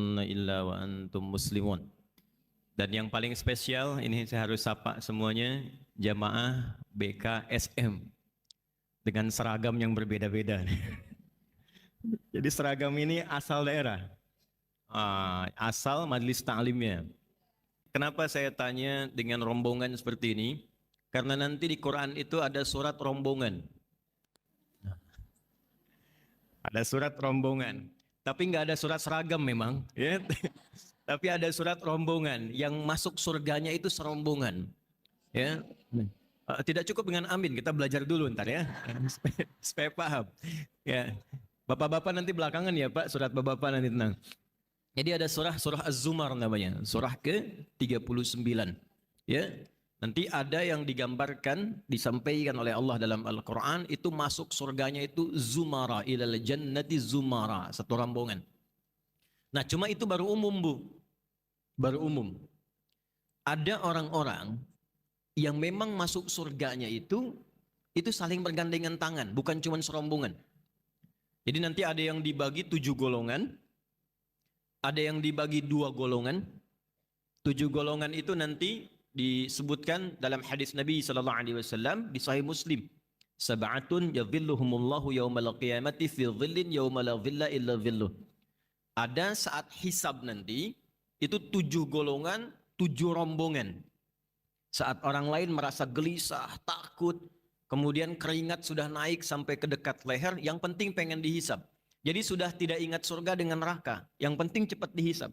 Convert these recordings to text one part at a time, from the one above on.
illa wa antum muslimun. Dan yang paling spesial ini saya harus sapa semuanya jamaah BKSM dengan seragam yang berbeda-beda. Jadi seragam ini asal daerah, asal majelis ta'limnya. Kenapa saya tanya dengan rombongan seperti ini? Karena nanti di Quran itu ada surat rombongan. Ada surat rombongan. Tapi nggak ada surat seragam memang, ya. Tapi ada surat rombongan yang masuk surganya itu serombongan, ya. Tidak cukup dengan amin, kita belajar dulu ntar ya, supaya paham. Ya, bapak-bapak nanti belakangan ya Pak, surat bapak-bapak nanti tenang. Jadi ada surah Az-Zumar namanya, surah ke-39, ya. Nanti ada yang digambarkan, disampaikan oleh Allah dalam Al-Quran, itu masuk surganya itu zumara, ilal jannati zumara, satu rombongan. Nah cuma itu baru umum Bu, baru umum. Ada orang-orang yang memang masuk surganya itu saling bergandengan tangan, bukan cuma serombongan. Jadi nanti ada yang dibagi 7 golongan, ada yang dibagi 2 golongan. 7 golongan itu nanti disebutkan dalam hadis Nabi SAW di Sahih Muslim. Sab'atun yadhilluhumullahu yawmal qiyamati fi dhillin yawma la dhilla illa dhilluh. Ada saat hisab nanti, itu 7 golongan, 7 rombongan. Saat orang lain merasa gelisah, takut, kemudian keringat sudah naik sampai ke dekat leher, yang penting pengen dihisab. Jadi sudah tidak ingat surga dengan neraka, yang penting cepat dihisab.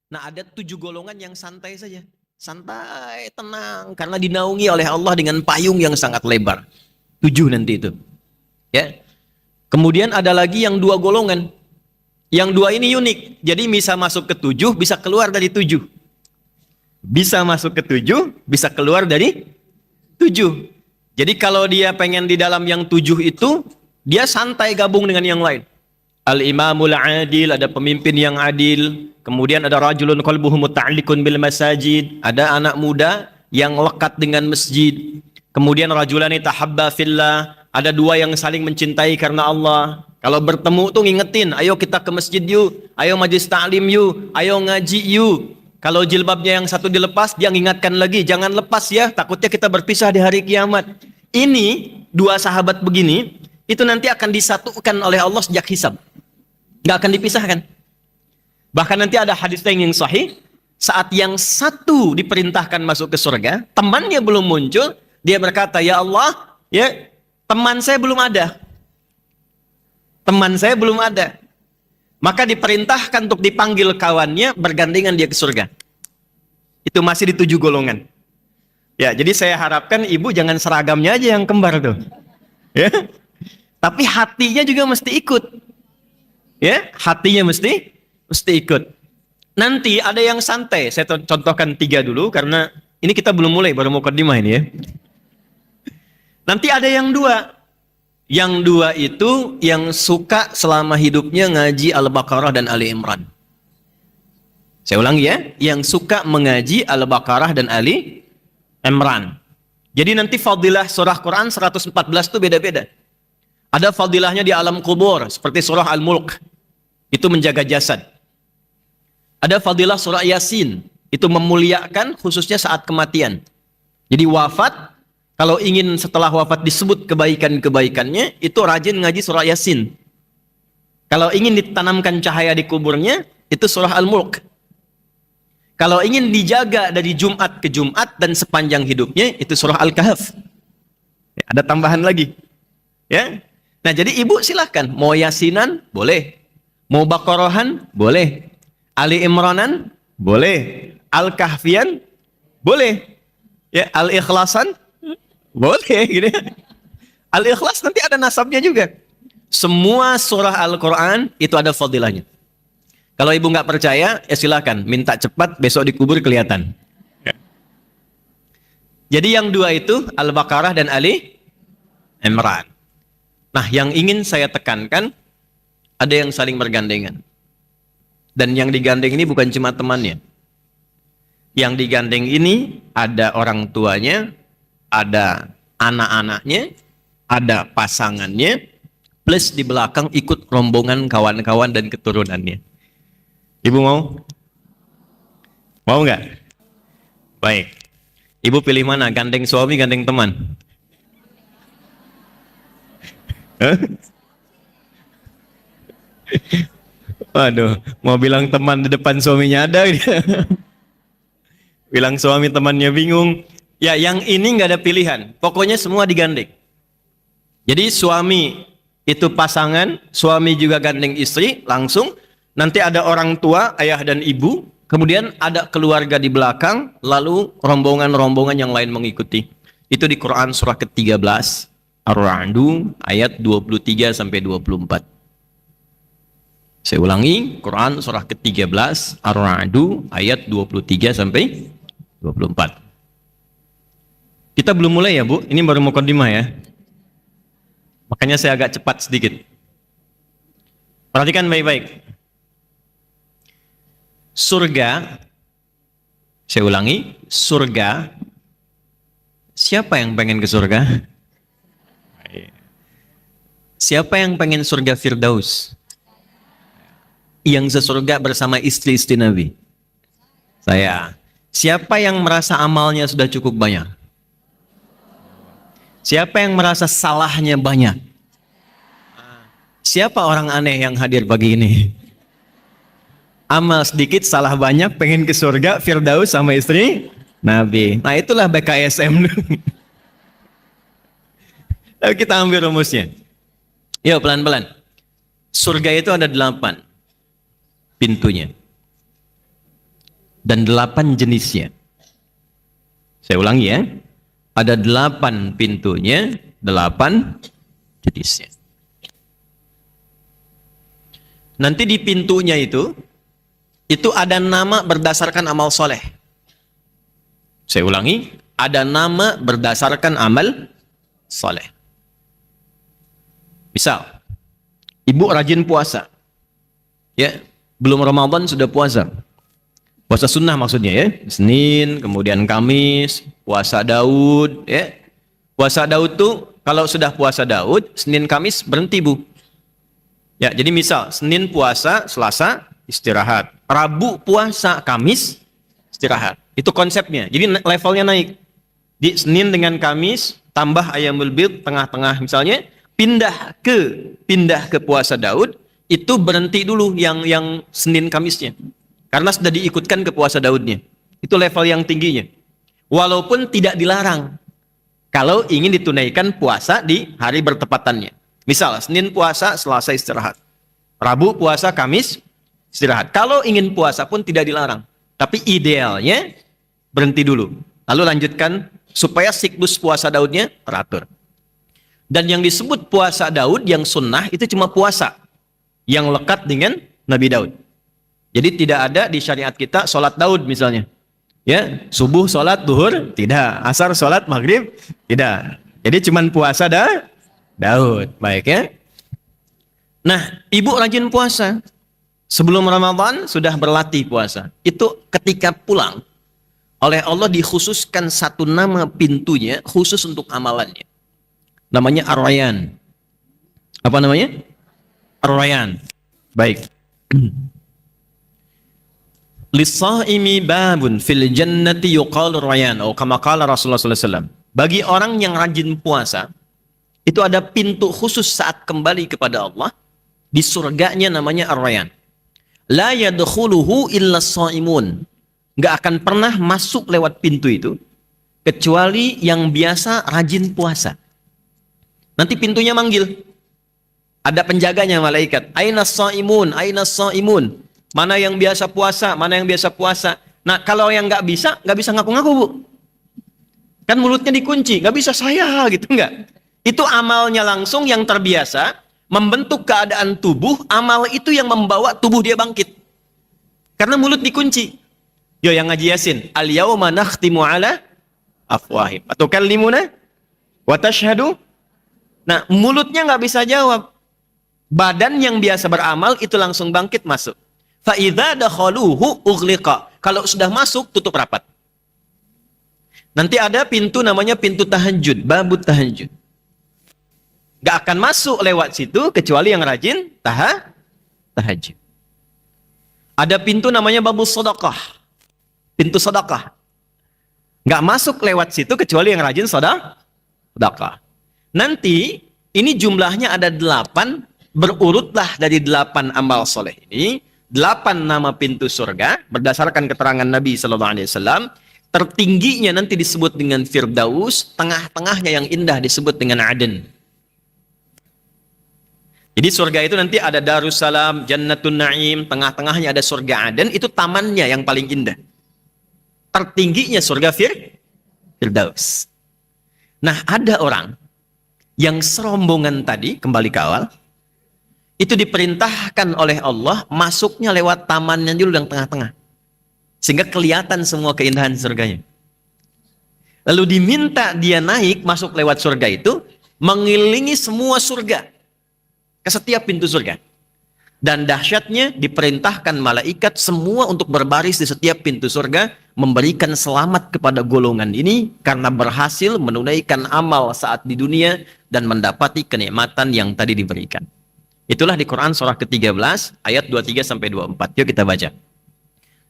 Nah ada 7 golongan yang santai saja. Santai, tenang, karena dinaungi oleh Allah dengan payung yang sangat lebar. 7 nanti itu. Ya. Kemudian ada lagi yang 2 golongan. Yang 2 ini unik. Jadi bisa masuk ke 7, bisa keluar dari 7. Bisa masuk ke 7, bisa keluar dari 7. Jadi kalau dia pengen di dalam yang 7 itu, dia santai gabung dengan yang lain. Al-imamul adil, ada pemimpin yang adil. Kemudian ada rajulun qalbuhu muta'alliqun bil masajid, ada anak muda yang lekat dengan masjid. Kemudian rajulani tahabba fillah, ada 2 yang saling mencintai karena Allah. Kalau bertemu tuh ngingetin, ayo kita ke masjid yuk, ayo majlis ta'lim yuk, ayo ngaji yuk. Kalau jilbabnya yang satu dilepas, dia ngingatkan lagi, jangan lepas ya, takutnya kita berpisah di hari kiamat. Ini 2 sahabat begini, itu nanti akan disatukan oleh Allah sejak hisab. Nggak akan dipisahkan. Bahkan nanti ada hadis yang sahih, saat yang satu diperintahkan masuk ke surga, temannya belum muncul, dia berkata, ya Allah, ya teman saya belum ada. Teman saya belum ada. Maka diperintahkan untuk dipanggil kawannya, bergandengan dia ke surga. Itu masih di 7 golongan. Ya, jadi saya harapkan ibu jangan seragamnya aja yang kembar tuh. Ya. Tapi hatinya juga mesti ikut. Ya, hatinya mesti ikut. Nanti ada yang santai. Saya contohkan 3 dulu karena ini kita belum mulai, baru mau mukadimah ini ya. Nanti ada yang 2. Yang 2 itu yang suka selama hidupnya ngaji Al-Baqarah dan Ali Imran. Saya ulangi ya, yang suka mengaji Al-Baqarah dan Ali Imran. Jadi nanti fadilah surah Quran 114 itu beda-beda. Ada fadilahnya di alam kubur, seperti surah Al-Mulk, itu menjaga jasad. Ada fadilah surah Yasin, itu memuliakan khususnya saat kematian. Jadi wafat, kalau ingin setelah wafat disebut kebaikan-kebaikannya, itu rajin ngaji surah Yasin. Kalau ingin ditanamkan cahaya di kuburnya, itu surah Al-Mulk. Kalau ingin dijaga dari Jumat ke Jumat dan sepanjang hidupnya, itu surah Al-Kahf. Ya, ada tambahan lagi. Ya. Nah, jadi ibu silahkan. Mau Yasinan? Boleh. Mau Baqarahan? Boleh. Ali Imranan? Boleh. Al-Kahfian? Boleh. Ya, Al-Ikhlasan? Boleh. Gitu. Al-Ikhlas nanti ada nasabnya juga. Semua surah Al-Quran itu ada fadilahnya. Kalau ibu nggak percaya, ya silahkan. Minta cepat, besok dikubur kelihatan. Ya. Jadi yang 2 itu, Al-Baqarah dan Ali Imran. Nah, yang ingin saya tekankan, ada yang saling bergandengan. Dan yang digandeng ini bukan cuma temannya. Yang digandeng ini ada orang tuanya, ada anak-anaknya, ada pasangannya, plus di belakang ikut rombongan kawan-kawan dan keturunannya. Ibu mau? Mau nggak? Baik. Ibu pilih mana? Gandeng suami, gandeng teman? Hah? Waduh, mau bilang teman di depan suaminya ada. Bilang suami temannya bingung. Ya, yang ini nggak ada pilihan. Pokoknya semua digandeng. Jadi suami itu pasangan, suami juga gandeng istri, langsung. Nanti ada orang tua, ayah dan ibu. Kemudian ada keluarga di belakang, lalu rombongan-rombongan yang lain mengikuti. Itu di Quran surah ke-13, Ar-Ra'du, ayat 23 sampai 24. Saya ulangi, Quran surah ke-13, Ar-Ra'du, ayat 23 sampai 24. Kita belum mulai ya Bu, ini baru mukadimah ya. Makanya saya agak cepat sedikit. Perhatikan baik-baik. Surga, saya ulangi, surga. Siapa yang pengen ke surga? Siapa yang pengen surga Firdaus? Yang sesurga bersama istri-istri Nabi? Saya. Siapa yang merasa amalnya sudah cukup banyak? Siapa yang merasa salahnya banyak? Siapa orang aneh yang hadir pagi ini? Amal sedikit, salah banyak, pengen ke surga, Firdaus sama istri Nabi. Nah itulah BKSM. Lalu kita ambil rumusnya. Yuk pelan-pelan. Surga itu ada 8 pintunya. Dan 8 jenisnya. Saya ulangi ya. Ada 8 pintunya, 8 jenisnya. Nanti di pintunya itu ada nama berdasarkan amal soleh. Saya ulangi, ada nama berdasarkan amal soleh. Misal, ibu rajin puasa. Ya, belum Ramadan sudah puasa. Puasa sunnah maksudnya ya. Senin, kemudian Kamis, puasa Daud. Ya. Puasa Daud tuh, kalau sudah puasa Daud, Senin Kamis berhenti Bu. Ya, jadi misal, Senin puasa, Selasa istirahat. Rabu puasa, Kamis istirahat. Itu konsepnya. Jadi levelnya naik. Di Senin dengan Kamis tambah Ayyamul Bid tengah-tengah misalnya, pindah ke puasa Daud, itu berhenti dulu yang Senin Kamisnya. Karena sudah diikutkan ke puasa Daudnya. Itu level yang tingginya. Walaupun tidak dilarang kalau ingin ditunaikan puasa di hari bertepatannya. Misal Senin puasa, Selasa istirahat. Rabu puasa, Kamis istirahat. Kalau ingin puasa pun tidak dilarang. Tapi idealnya berhenti dulu. Lalu lanjutkan supaya siklus puasa Daudnya teratur. Dan yang disebut puasa Daud yang sunnah itu cuma puasa yang lekat dengan Nabi Daud. Jadi tidak ada di syariat kita sholat Daud misalnya. Ya, subuh sholat duhur tidak, asar sholat maghrib tidak. Jadi cuma puasa Daud. Baik ya. Nah, ibu rajin puasa. Sebelum Ramadan sudah berlatih puasa. Itu ketika pulang, oleh Allah dikhususkan satu nama pintunya khusus untuk amalannya. Namanya Ar-Rayyan. Apa namanya? Ar-Rayyan. Baik. Lis-shaimi babun fil jannati yuqalu Ar-Rayyan. Atau kama qala Rasulullah sallallahu alaihi wasallam. Bagi orang yang rajin puasa, itu ada pintu khusus saat kembali kepada Allah. Di surganya namanya Ar-Rayyan. La yadkhuluhu illa shaimun. Nggak akan pernah masuk lewat pintu itu kecuali yang biasa rajin puasa. Nanti pintunya manggil. Ada penjaganya malaikat. Aina shaimun, aina shaimun. Mana yang biasa puasa, mana yang biasa puasa. Nah, kalau yang nggak bisa ngaku-ngaku, Bu. Kan mulutnya dikunci, nggak bisa saya gitu nggak. Itu amalnya langsung yang terbiasa membentuk keadaan tubuh, amal itu yang membawa tubuh dia bangkit. Karena mulut dikunci. Yo yang ngaji Yasin, al-yauma nakhtimu ala afwahim. Atau kallimuna wa tashhadu. Nah, mulutnya nggak bisa jawab. Badan yang biasa beramal itu langsung bangkit masuk. Fa idza dakhaluhu ughliqa. Kalau sudah masuk tutup rapat. Nanti ada pintu namanya pintu tahajud, babut tahajud. Gak akan masuk lewat situ kecuali yang rajin tahajud. Ada pintu namanya babus sedekah. Pintu sedekah. Nggak masuk lewat situ kecuali yang rajin sedekah. Nanti ini jumlahnya ada 8, berurutlah dari 8 amal soleh ini, 8 nama pintu surga berdasarkan keterangan Nabi Sallallahu Alaihi Wasallam. Tertingginya nanti disebut dengan Firdaus, tengah-tengahnya yang indah disebut dengan Aden. Jadi surga itu nanti ada Darussalam, Jannatun Naim, tengah-tengahnya ada surga Aden, itu tamannya yang paling indah. Tertingginya surga Firdaus. Nah, ada orang yang serombongan tadi, kembali ke awal, itu diperintahkan oleh Allah masuknya lewat tamannya dulu yang tengah-tengah. Sehingga kelihatan semua keindahan surganya. Lalu diminta dia naik masuk lewat surga itu, mengelilingi semua surga. Ke setiap pintu surga. Dan dahsyatnya diperintahkan malaikat semua untuk berbaris di setiap pintu surga, memberikan selamat kepada golongan ini karena berhasil menunaikan amal saat di dunia dan mendapati kenikmatan yang tadi diberikan. Itulah di Quran surah ke-13 ayat 23 sampai 24. Yuk kita baca.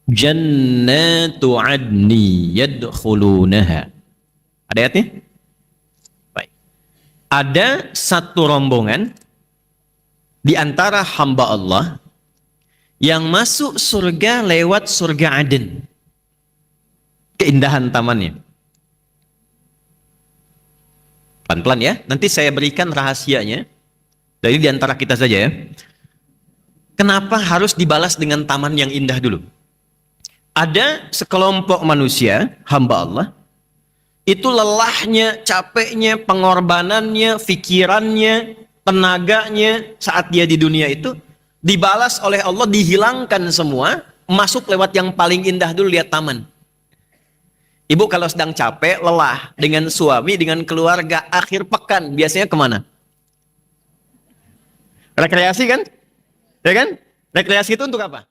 Jannatu adni yadkhulunaha. Ada ayatnya? Baik. Ada satu rombongan di antara hamba Allah yang masuk surga lewat surga Aden. Keindahan tamannya. Pelan-pelan ya. Nanti saya berikan rahasianya. Dari di antara kita saja ya. Kenapa harus dibalas dengan taman yang indah dulu? Ada sekelompok manusia, hamba Allah, itu lelahnya, capeknya, pengorbanannya, pikirannya, tenaganya saat dia di dunia itu dibalas oleh Allah, dihilangkan semua, masuk lewat yang paling indah dulu, lihat taman. Ibu kalau sedang capek, lelah dengan suami, dengan keluarga, akhir pekan biasanya kemana? Rekreasi kan? Ya kan? Rekreasi itu untuk apa?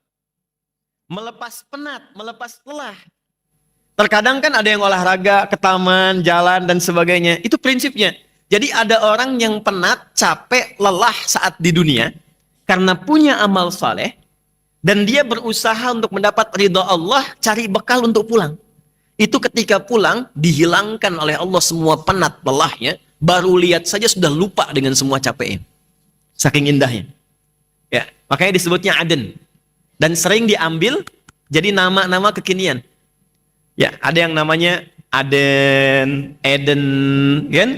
Melepas penat, melepas lelah. Terkadang kan ada yang olahraga, ke taman, jalan, dan sebagainya. Itu prinsipnya. Jadi ada orang yang penat, capek, lelah saat di dunia, karena punya amal saleh, dan dia berusaha untuk mendapat ridha Allah, cari bekal untuk pulang. Itu ketika pulang, dihilangkan oleh Allah semua penat, lelahnya, baru lihat saja sudah lupa dengan semua capeknya. Saking indahnya. Ya, makanya disebutnya Aden. Dan sering diambil jadi nama-nama kekinian. Ya, ada yang namanya Eden, kan?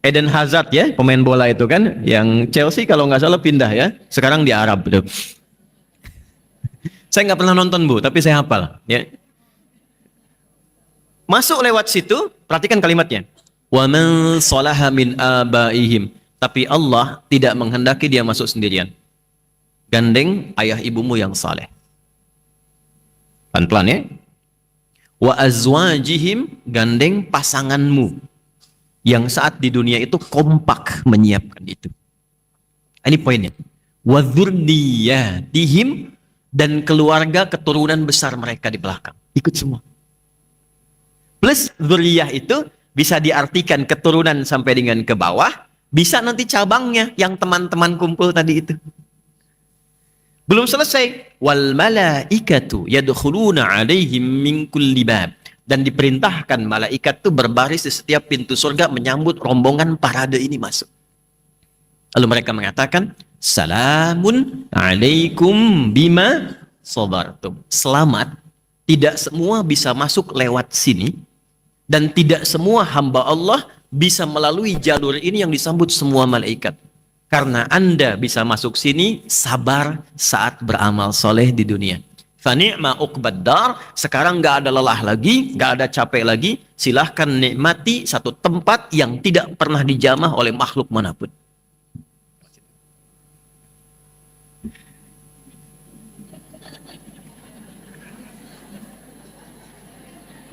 Eden Hazard ya, pemain bola itu kan, yang Chelsea kalau nggak salah pindah ya. Sekarang di Arab itu. Saya nggak pernah nonton Bu, tapi saya hafal. Ya. Masuk lewat situ, perhatikan kalimatnya. Wa man salaha min abaihim. Tapi Allah tidak menghendaki dia masuk sendirian. Gandeng ayah ibumu yang saleh. Pelan-pelan ya. Wa azwajihim, gandeng pasanganmu yang saat di dunia itu kompak menyiapkan itu. Ini poinnya. Wa dzurriyyatihim, dan keluarga keturunan besar mereka di belakang. Ikut semua. Plus dzurriyyah itu bisa diartikan keturunan sampai dengan ke bawah, bisa nanti cabangnya yang teman-teman kumpul tadi itu. Belum selesai. Wal malaikatu yadkhuluna 'alaihim min kulli bab, dan diperintahkan malaikat itu berbaris di setiap pintu surga menyambut rombongan parade ini masuk. Lalu mereka mengatakan, salamun alaikum bima sabartum. Selamat, tidak semua bisa masuk lewat sini, dan tidak semua hamba Allah bisa melalui jalur ini yang disambut semua malaikat. Karena Anda bisa masuk sini, sabar saat beramal soleh di dunia. Fani'ma uqbad dar, sekarang nggak ada lelah lagi, nggak ada capek lagi, silahkan nikmati satu tempat yang tidak pernah dijamah oleh makhluk manapun.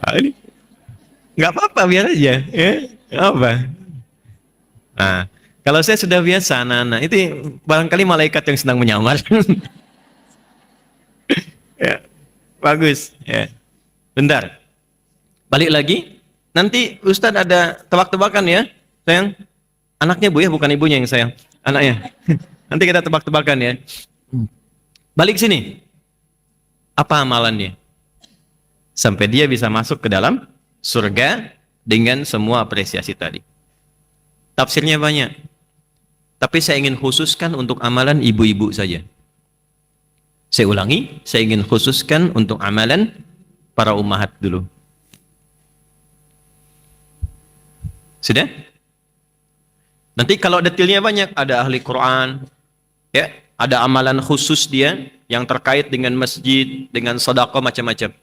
Ini nggak apa-apa, biar aja, ya, nggak apa. Nah, kalau saya sudah biasa, anak-anak, itu barangkali malaikat yang sedang menyamar. Ya, bagus. Ya. Bentar. Balik lagi. Nanti Ustadz ada tebak-tebakan ya, sayang. Anaknya Bu ya, bukan ibunya yang sayang. Anaknya. Nanti kita tebak-tebakan ya. Balik sini. Apa amalannya? Sampai dia bisa masuk ke dalam surga dengan semua apresiasi tadi. Tafsirnya banyak. Tapi saya ingin khususkan untuk amalan ibu-ibu saja. Saya ulangi, saya ingin khususkan untuk amalan para ummahat dulu. Sudah? Nanti kalau detailnya banyak, ada ahli Quran, ya, ada amalan khusus dia yang terkait dengan masjid, dengan sedekah macam-macam.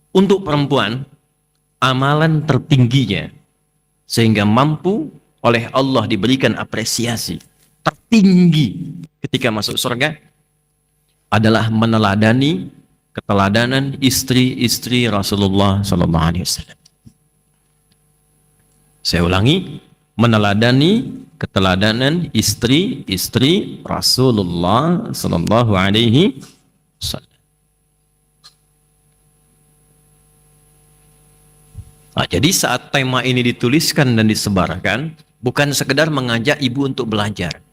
Untuk perempuan, amalan tertingginya sehingga mampu oleh Allah diberikan apresiasi tertinggi ketika masuk surga adalah meneladani keteladanan istri-istri Rasulullah sallallahu alaihi wasallam. Saya ulangi, meneladani keteladanan istri-istri Rasulullah sallallahu alaihi wasallam. Nah, jadi saat tema ini dituliskan dan disebarkan, bukan sekedar mengajak ibu untuk belajar,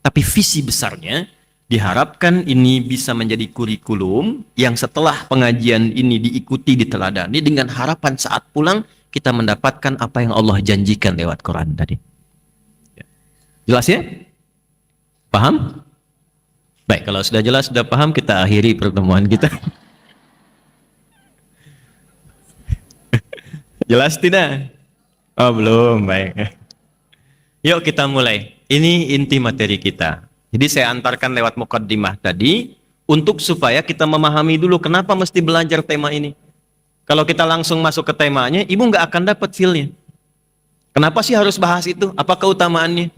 tapi visi besarnya diharapkan ini bisa menjadi kurikulum yang setelah pengajian ini diikuti, diteladani, dengan harapan saat pulang kita mendapatkan apa yang Allah janjikan lewat Quran tadi. Jelas ya? Paham? Baik, kalau sudah jelas, sudah paham, kita akhiri pertemuan kita. Jelas tidak? Oh, belum. Baik. Yuk kita mulai. Ini inti materi kita. Jadi saya antarkan lewat mukaddimah tadi untuk supaya kita memahami dulu kenapa mesti belajar tema ini. Kalau kita langsung masuk ke temanya, ibu nggak akan dapat feel-nya. Kenapa sih harus bahas itu? Apa keutamaannya?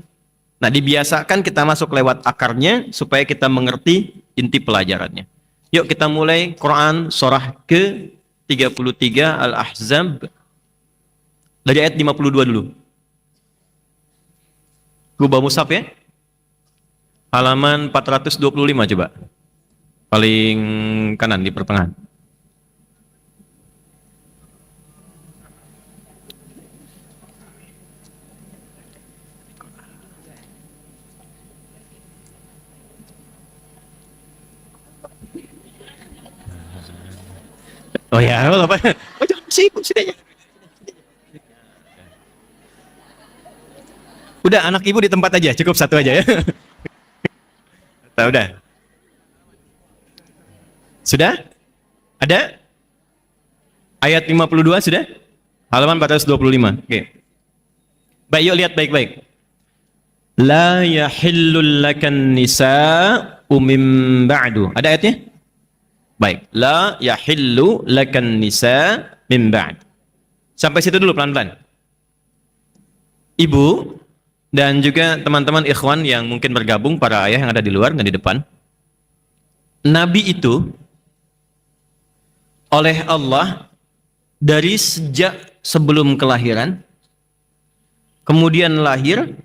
Nah, dibiasakan kita masuk lewat akarnya supaya kita mengerti inti pelajarannya. Yuk kita mulai Quran surah ke-33 Al-Ahzab. Dari ayat 52 dulu. Gubah Musab ya. Halaman 425 coba. Paling kanan di pertengahan. Oh ya, apa? Oh jangan sibuk sini aja. Udah, anak ibu di tempat aja, cukup satu aja ya. Nah, udah. Sudah? Ada? Ayat 52 sudah? Halaman 425. Oke. Baik, yuk lihat baik-baik. La yahillul lakan nisa'u min ba'du. Ada ayatnya? Baik. La yahillu lakan nisa' min ba'd. Sampai situ dulu pelan-pelan. Ibu dan juga teman-teman ikhwan yang mungkin bergabung, para ayah yang ada di luar dan di depan. Nabi itu oleh Allah dari sejak sebelum kelahiran, kemudian lahir,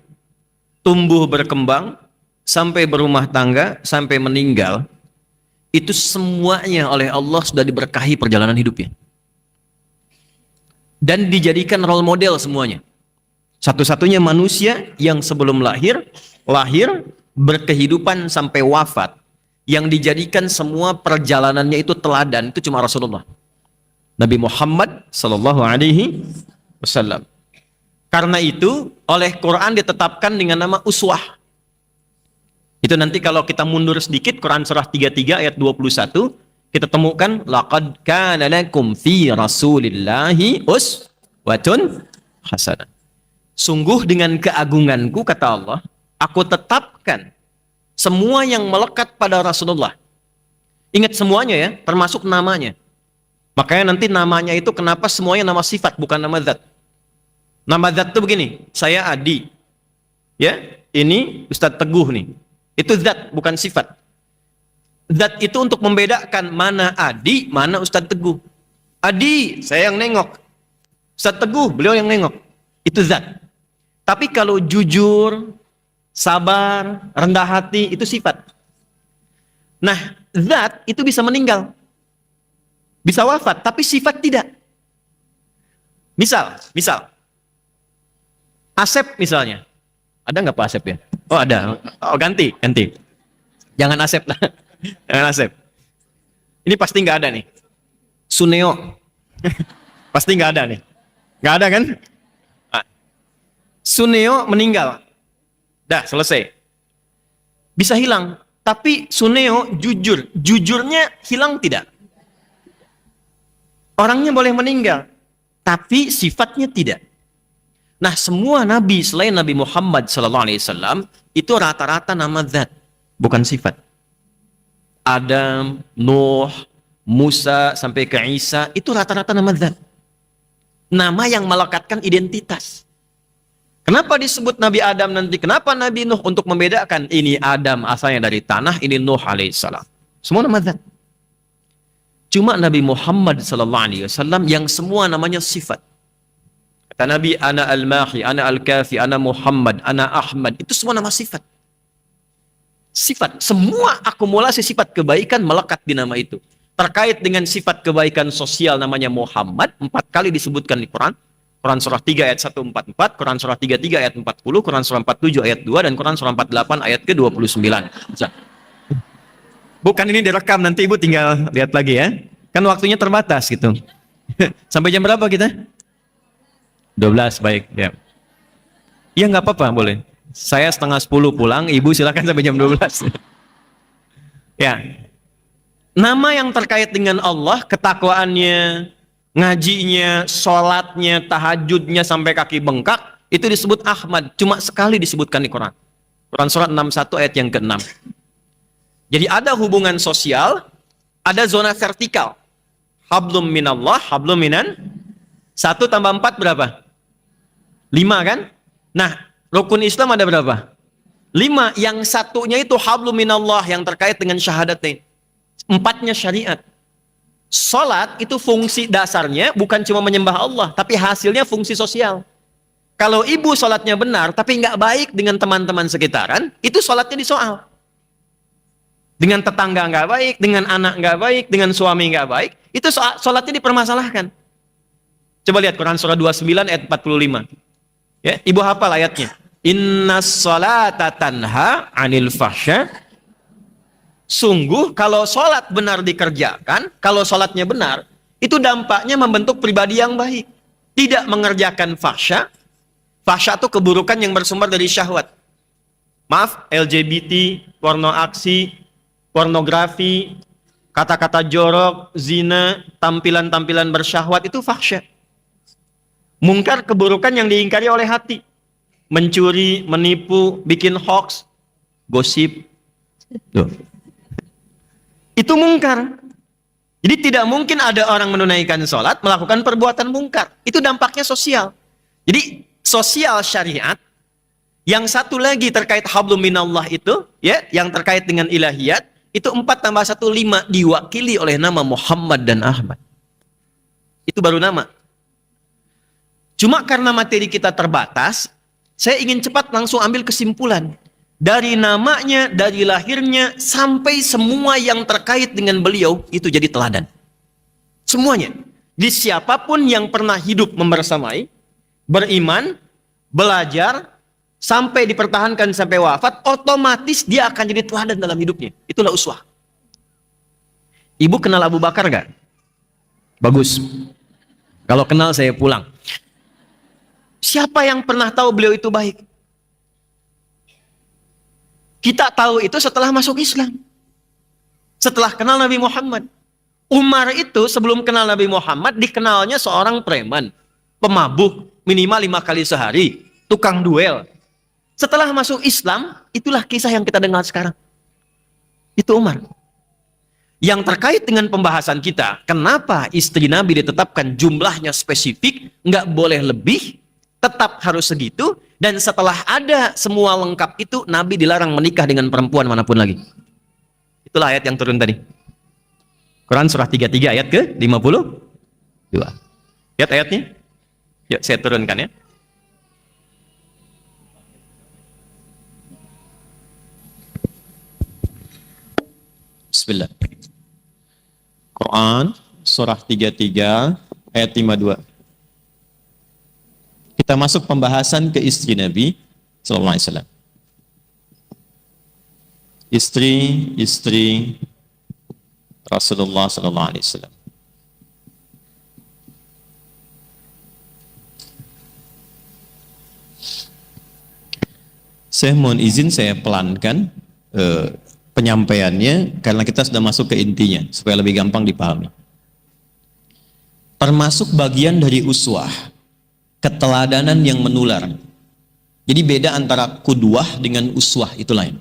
tumbuh berkembang, sampai berumah tangga, sampai meninggal, itu semuanya oleh Allah sudah diberkahi perjalanan hidupnya. Dan dijadikan role model semuanya. Satu-satunya manusia yang sebelum lahir, berkehidupan sampai wafat, yang dijadikan semua perjalanannya itu teladan, itu cuma Rasulullah. Nabi Muhammad sallallahu alaihi wasallam. Karena itu, oleh Quran ditetapkan dengan nama uswah. Itu nanti kalau kita mundur sedikit, Quran surah 33 ayat 21, kita temukan, laqad kana lakum fi rasulillahi uswatun hasanah. Sungguh dengan keagunganku, kata Allah, aku tetapkan semua yang melekat pada Rasulullah. Ingat semuanya ya, termasuk namanya. Makanya nanti namanya itu kenapa semuanya nama sifat, bukan nama zat. Nama zat itu begini, saya Adi. Ya, ini Ustadz Teguh nih. Itu zat, bukan sifat. Zat itu untuk membedakan mana Adi, mana Ustadz Teguh. Adi, saya yang nengok. Ustadz Teguh, beliau yang nengok. Itu zat. Tapi kalau jujur, sabar, rendah hati, itu sifat. Nah, zat itu bisa meninggal. Bisa wafat, tapi sifat tidak. Misal. Asep misalnya. Ada nggak Pak Asep ya? Oh ada. Oh ganti. Jangan Asep lah. Jangan Asep. Ini pasti nggak ada nih. Suneo. Pasti nggak ada nih. Nggak ada kan? Nah, Suneo meninggal. Dah, selesai. Bisa hilang. Tapi Suneo jujur. Jujurnya hilang tidak? Orangnya boleh meninggal. Tapi sifatnya tidak. Nah, semua nabi selain Nabi Muhammad SAW itu rata-rata nama zat, bukan sifat. Adam, Nuh, Musa, sampai ke Isa, itu rata-rata nama zat. Nama yang melekatkan identitas. Kenapa disebut Nabi Adam nanti? Kenapa Nabi Nuh? Untuk membedakan ini Adam asalnya dari tanah, ini Nuh alaihissalam. Semua nama zat. Cuma Nabi Muhammad SAW yang semua namanya sifat. Kata Nabi, ana al-mahi, ana al-kafi, ana Muhammad, ana Ahmad. Itu semua nama sifat. Sifat. Semua akumulasi sifat kebaikan melekat di nama itu. Terkait dengan sifat kebaikan sosial namanya Muhammad, 4 kali disebutkan di Quran. Quran surah 3 ayat 144, Quran surah 33 ayat 40, Quran surah 47 ayat 2, dan Quran surah 48 ayat ke-29. Bukan ini direkam, nanti Ibu tinggal lihat lagi ya. Kan waktunya terbatas gitu. Sampai jam berapa kita? 12, baik. Ya, ya nggak apa-apa, boleh. Saya setengah 10 pulang, Ibu silakan sampai jam 12. Ya. Nama yang terkait dengan Allah, ketakwaannya, ngajinya, sholatnya, tahajudnya sampai kaki bengkak, itu disebut Ahmad. Cuma sekali disebutkan di Quran. Quran surat 61 ayat yang ke-6. Jadi ada hubungan sosial, ada zona vertikal. Hablum minallah, hablum minan. 1 tambah 4 berapa? 5 kan? Nah, rukun Islam ada berapa? 5. Yang satunya itu hablum minallah yang terkait dengan syahadatain. 4-nya syariat. Salat itu fungsi dasarnya bukan cuma menyembah Allah, tapi hasilnya fungsi sosial. Kalau ibu salatnya benar, tapi nggak baik dengan teman-teman sekitaran, itu salatnya disoal. Dengan tetangga nggak baik, dengan anak nggak baik, dengan suami nggak baik, itu salatnya dipermasalahkan. Coba lihat Quran surah 29 ayat 45. Ya, ibu hafal ayatnya. Innas salata tanha 'anil fahsya. Sungguh kalau sholat benar dikerjakan, kalau sholatnya benar, itu dampaknya membentuk pribadi yang baik. Tidak mengerjakan fahsya. Fahsya itu keburukan yang bersumber dari syahwat. Maaf, LGBT, porno aksi, pornografi, kata-kata jorok, zina, tampilan-tampilan bersyahwat, itu fahsya. Mungkar, keburukan yang diingkari oleh hati. Mencuri, menipu, bikin hoax, gosip. Tuh. Itu mungkar. Jadi tidak mungkin ada orang menunaikan sholat melakukan perbuatan mungkar. Itu dampaknya sosial. Jadi sosial syariat. Yang satu lagi terkait hablum minallah itu, ya, yang terkait dengan ilahiyat, itu 4 tambah 1, 5 diwakili oleh nama Muhammad dan Ahmad. Itu baru nama. Cuma karena materi kita terbatas, saya ingin cepat langsung ambil kesimpulan. Dari namanya, dari lahirnya, sampai semua yang terkait dengan beliau, itu jadi teladan. Semuanya. Di siapapun yang pernah hidup membersamai, beriman, belajar, sampai dipertahankan sampai wafat, otomatis dia akan jadi teladan dalam hidupnya. Itulah uswah. Ibu kenal Abu Bakar gak? Bagus. Kalau kenal saya pulang. Siapa yang pernah tahu beliau itu baik? Kita tahu itu setelah masuk Islam. Setelah kenal Nabi Muhammad. Umar itu sebelum kenal Nabi Muhammad dikenalnya seorang preman. Pemabuk, minimal 5 kali sehari. Tukang duel. Setelah masuk Islam, itulah kisah yang kita dengar sekarang. Itu Umar. Yang terkait dengan pembahasan kita, kenapa istri Nabi ditetapkan jumlahnya spesifik, nggak boleh lebih, tetap harus segitu. Dan setelah ada semua lengkap itu, Nabi dilarang menikah dengan perempuan manapun lagi. Itulah ayat yang turun tadi. Quran surah 33 ayat ke-52. Lihat ayatnya. Yuk saya turunkan ya. Bismillah. Quran surah 33 ayat 52. Kita masuk pembahasan ke istri Nabi sallallahu alaihi wasallam. Istri Rasulullah sallallahu alaihi wasallam. Saya mohon izin saya pelankan penyampaiannya karena kita sudah masuk ke intinya supaya lebih gampang dipahami. Termasuk bagian dari uswah, keteladanan yang menular. Jadi beda antara kudwah dengan uswah, itu lain.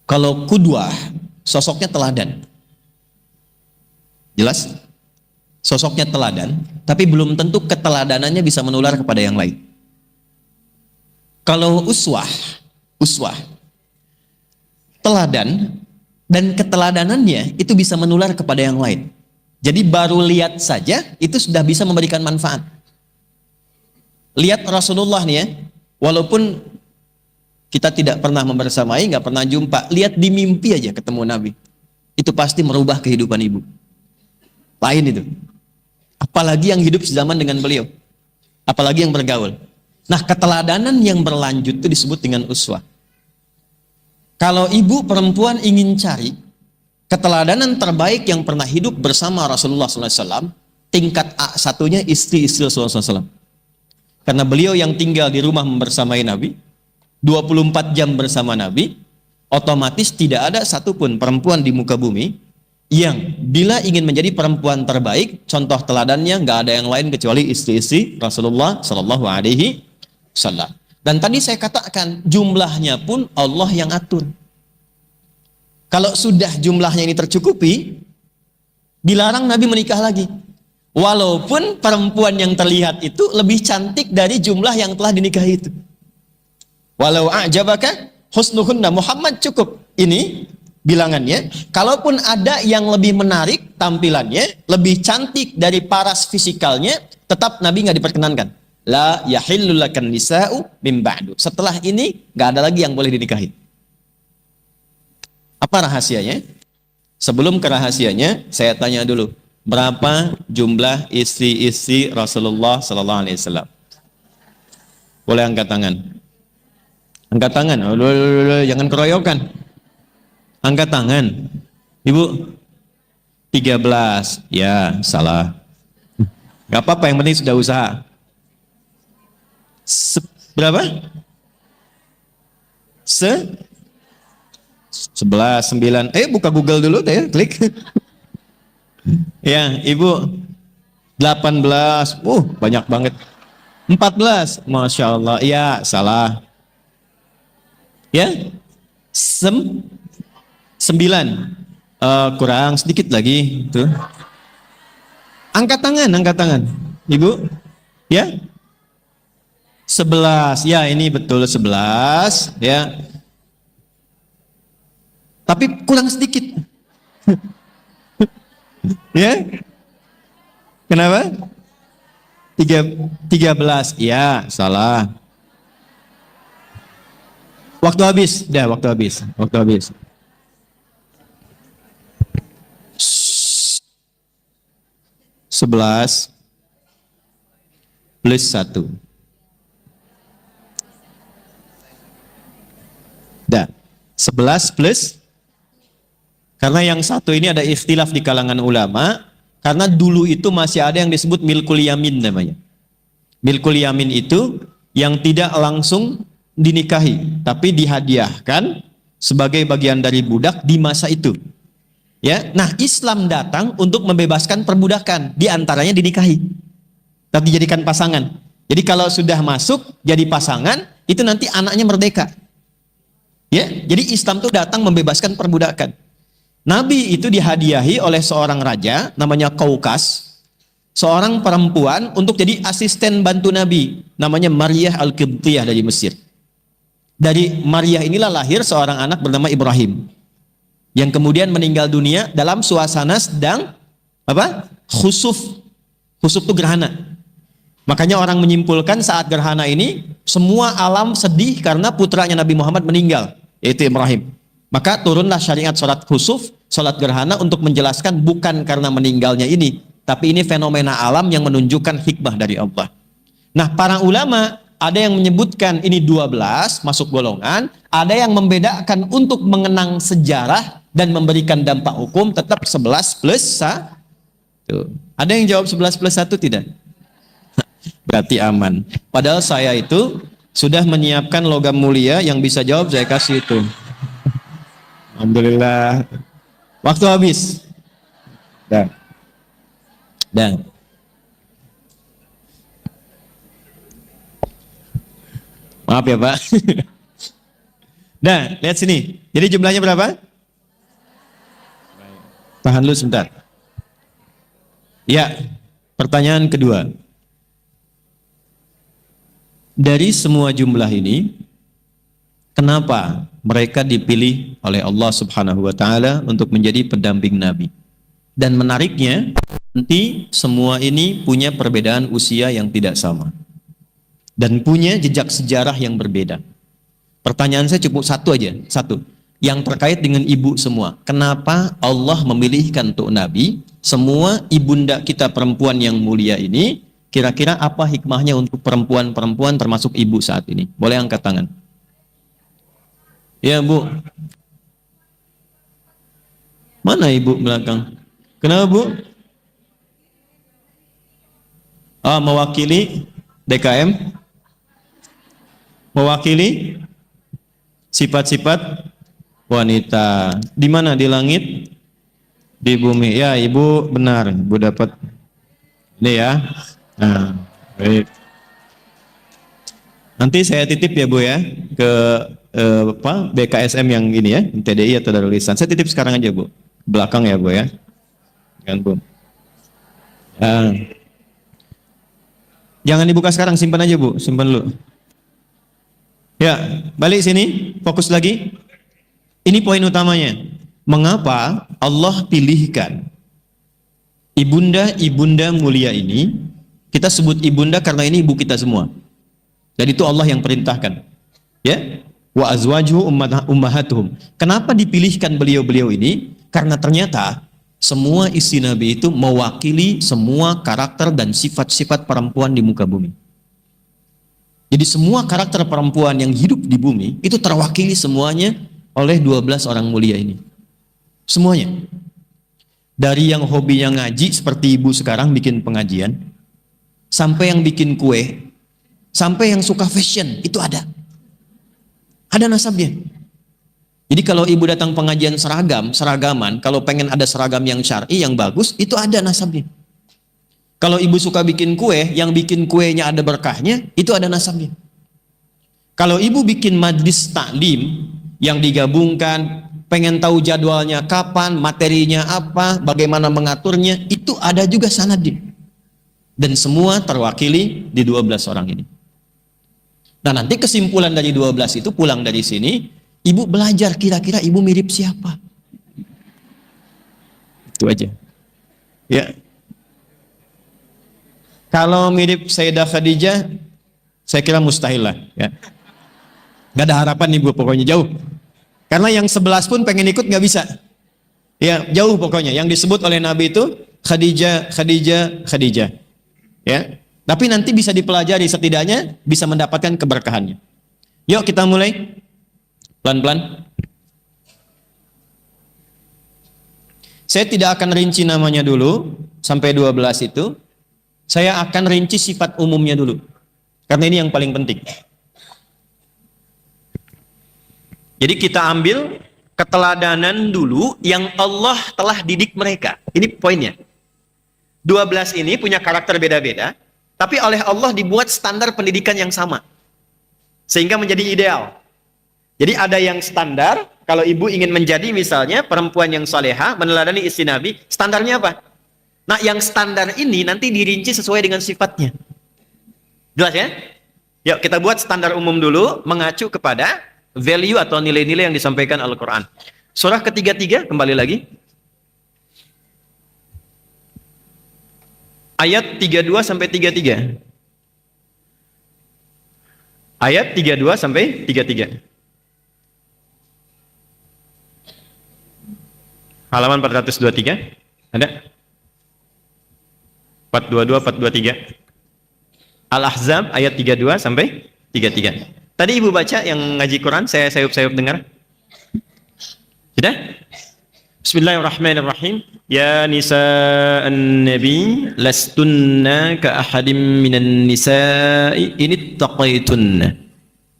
Kalau kudwah, sosoknya teladan. Jelas? Sosoknya teladan, tapi belum tentu keteladanannya bisa menular kepada yang lain. Kalau uswah, teladan dan keteladanannya itu bisa menular kepada yang lain. Jadi baru lihat saja itu sudah bisa memberikan manfaat. Lihat Rasulullah nih ya, walaupun kita tidak pernah membersamai, nggak pernah jumpa, lihat di mimpi aja ketemu Nabi. Itu pasti merubah kehidupan ibu. Lain itu. Apalagi yang hidup sezaman dengan beliau. Apalagi yang bergaul. Nah, keteladanan yang berlanjut itu disebut dengan uswah. Kalau ibu perempuan ingin cari keteladanan terbaik yang pernah hidup bersama Rasulullah SAW, tingkat A1-nya istri-istri Rasulullah SAW. Karena beliau yang tinggal di rumah membersamai Nabi, 24 jam bersama Nabi, otomatis tidak ada satupun perempuan di muka bumi yang bila ingin menjadi perempuan terbaik, contoh teladannya nggak ada yang lain kecuali istri-istri Rasulullah SAW. Dan tadi saya katakan jumlahnya pun Allah yang atur. Kalau sudah jumlahnya ini tercukupi, dilarang Nabi menikah lagi. Walaupun perempuan yang terlihat itu lebih cantik dari jumlah yang telah dinikahi itu. Walau a'jabaka husnuhunna, Muhammad cukup. Ini bilangannya. Kalaupun ada yang lebih menarik tampilannya, lebih cantik dari paras fisikalnya, tetap Nabi nggak diperkenankan. La yahillu lakan nisa'u min ba'du. Setelah ini nggak ada lagi yang boleh dinikahi. Apa rahasianya? Sebelum ke rahasianya, saya tanya dulu. Berapa jumlah istri-istri Rasulullah Sallallahu Alaihi Wasallam? Boleh angkat tangan? Angkat tangan. Jangan keroyokan. Angkat tangan. Ibu, 13. Ya, salah. Gak apa-apa, yang penting sudah usaha. Berapa? 11, 9. Buka Google dulu deh, klik. Ya, ibu 18. Banyak banget. 14. Masya Allah. Ya, salah. Ya, 9. Kurang sedikit lagi. Tuh. Angkat tangan. Ibu. Ya. 11. Ya, ini betul 11. Ya. Tapi kurang sedikit. Ya. Kenapa? 13. Ya, salah. Waktu habis. 11 plus 1. Dah. 11 plus. Karena yang satu ini ada ikhtilaf di kalangan ulama, karena dulu itu masih ada yang disebut milkul yamin namanya. Milkul yamin itu yang tidak langsung dinikahi, tapi dihadiahkan sebagai bagian dari budak di masa itu. Ya, nah Islam datang untuk membebaskan perbudakan, di antaranya dinikahi, tapi dijadikan pasangan. Jadi kalau sudah masuk jadi pasangan, itu nanti anaknya merdeka. Ya, jadi Islam itu datang membebaskan perbudakan. Nabi itu dihadiahi oleh seorang raja namanya Kaukas, seorang perempuan untuk jadi asisten bantu Nabi, namanya Maryah Al-Qibtiyah dari Mesir. Dari Maryah inilah lahir seorang anak bernama Ibrahim, yang kemudian meninggal dunia dalam suasana sedang khusuf. Khusuf itu gerhana. Makanya orang menyimpulkan saat gerhana ini semua alam sedih karena putranya Nabi Muhammad meninggal, yaitu Ibrahim. Maka turunlah syariat sholat khusuf, sholat gerhana untuk menjelaskan bukan karena meninggalnya ini, tapi ini fenomena alam yang menunjukkan hikmah dari Allah. Nah, para ulama ada yang menyebutkan ini 12 masuk golongan, ada yang membedakan untuk mengenang sejarah dan memberikan dampak hukum tetap 11 plus 1. Ada yang jawab 11 plus 1 tidak? Berarti aman. Padahal saya itu sudah menyiapkan logam mulia yang bisa jawab, saya kasih itu. Alhamdulillah. Waktu habis. Dan maaf ya Pak. Nah, lihat sini. Jadi jumlahnya berapa? Tahan dulu sebentar. Ya, pertanyaan kedua. Dari semua jumlah ini, kenapa mereka dipilih oleh Allah Subhanahu wa taala untuk menjadi pendamping Nabi? Dan menariknya, nanti semua ini punya perbedaan usia yang tidak sama. Dan punya jejak sejarah yang berbeda. Pertanyaan saya cukup satu aja, satu. Yang terkait dengan ibu semua. Kenapa Allah memilihkan untuk Nabi, semua ibunda kita perempuan yang mulia ini, kira-kira apa hikmahnya untuk perempuan-perempuan termasuk ibu saat ini? Boleh angkat tangan. Ya Bu. Mana ibu belakang? Kenapa Bu? Mewakili DKM? Mewakili sifat-sifat wanita. Di mana? Di langit? Di bumi. Ya, Ibu benar. Ibu dapat ini ya. Nah, baik. Nanti saya titip ya Bu ya ke BKSM yang ini ya, TDI atau Darul Ihsan. Saya titip sekarang aja Bu. Belakang ya Bu ya. Kan Bu. Jangan dibuka sekarang, simpan aja Bu, simpan dulu. Ya, balik sini, fokus lagi. Ini poin utamanya. Mengapa Allah pilihkan ibunda-ibunda mulia ini? Kita sebut ibunda karena ini ibu kita semua. Dan itu Allah yang perintahkan. Ya, wa azwajuhu ummahatuhum. Kenapa dipilihkan beliau-beliau ini? Karena ternyata semua istri Nabi itu mewakili semua karakter dan sifat-sifat perempuan di muka bumi. Jadi semua karakter perempuan yang hidup di bumi itu terwakili semuanya oleh 12 orang mulia ini. Semuanya. Dari yang hobinya ngaji seperti ibu sekarang bikin pengajian, sampai yang bikin kue, sampai yang suka fashion, itu ada. Ada nasabnya. Jadi kalau ibu datang pengajian seragaman, kalau pengen ada seragam yang syar'i, yang bagus, itu ada nasabnya. Kalau ibu suka bikin kue, yang bikin kuenya ada berkahnya, itu ada nasabnya. Kalau ibu bikin majlis taklim, yang digabungkan, pengen tahu jadwalnya kapan, materinya apa, bagaimana mengaturnya, itu ada juga sanadnya. Dan semua terwakili di 12 orang ini. Nah nanti kesimpulan dari 12 itu pulang dari sini, ibu belajar kira-kira ibu mirip siapa. Itu aja. Ya. Kalau mirip Sayyidah Khadijah, saya kira mustahil lah. Ya. Gak ada harapan ibu pokoknya jauh. Karena yang 11 pun pengen ikut gak bisa. Ya jauh pokoknya. Yang disebut oleh Nabi itu Khadijah, Khadijah, Khadijah. Ya. Tapi nanti bisa dipelajari, setidaknya bisa mendapatkan keberkahannya. Yuk kita mulai. Pelan-pelan. Saya tidak akan rinci namanya dulu, sampai 12 itu. Saya akan rinci sifat umumnya dulu. Karena ini yang paling penting. Jadi kita ambil keteladanan dulu yang Allah telah didik mereka. Ini poinnya. 12 ini punya karakter beda-beda, tapi oleh Allah dibuat standar pendidikan yang sama. Sehingga menjadi ideal. Jadi ada yang standar, kalau ibu ingin menjadi misalnya perempuan yang salehah, meneladani istri Nabi, standarnya apa? Nah yang standar ini nanti dirinci sesuai dengan sifatnya. Jelas ya? Yuk kita buat standar umum dulu, mengacu kepada value atau nilai-nilai yang disampaikan Al-Quran. Surah ketiga-tiga, kembali lagi. Ayat 32 sampai 33. Ayat 32 sampai 33. Halaman 423. Ada? 422, 423. Al-Ahzab ayat 32 sampai 33. Tadi ibu baca yang ngaji Quran, saya sayup-sayup dengar. Sudah? Bismillahirrahmanirrahim. Ya nisa'an nabi lastunna ka ahadim minan nisa'i in ittaqaitunna.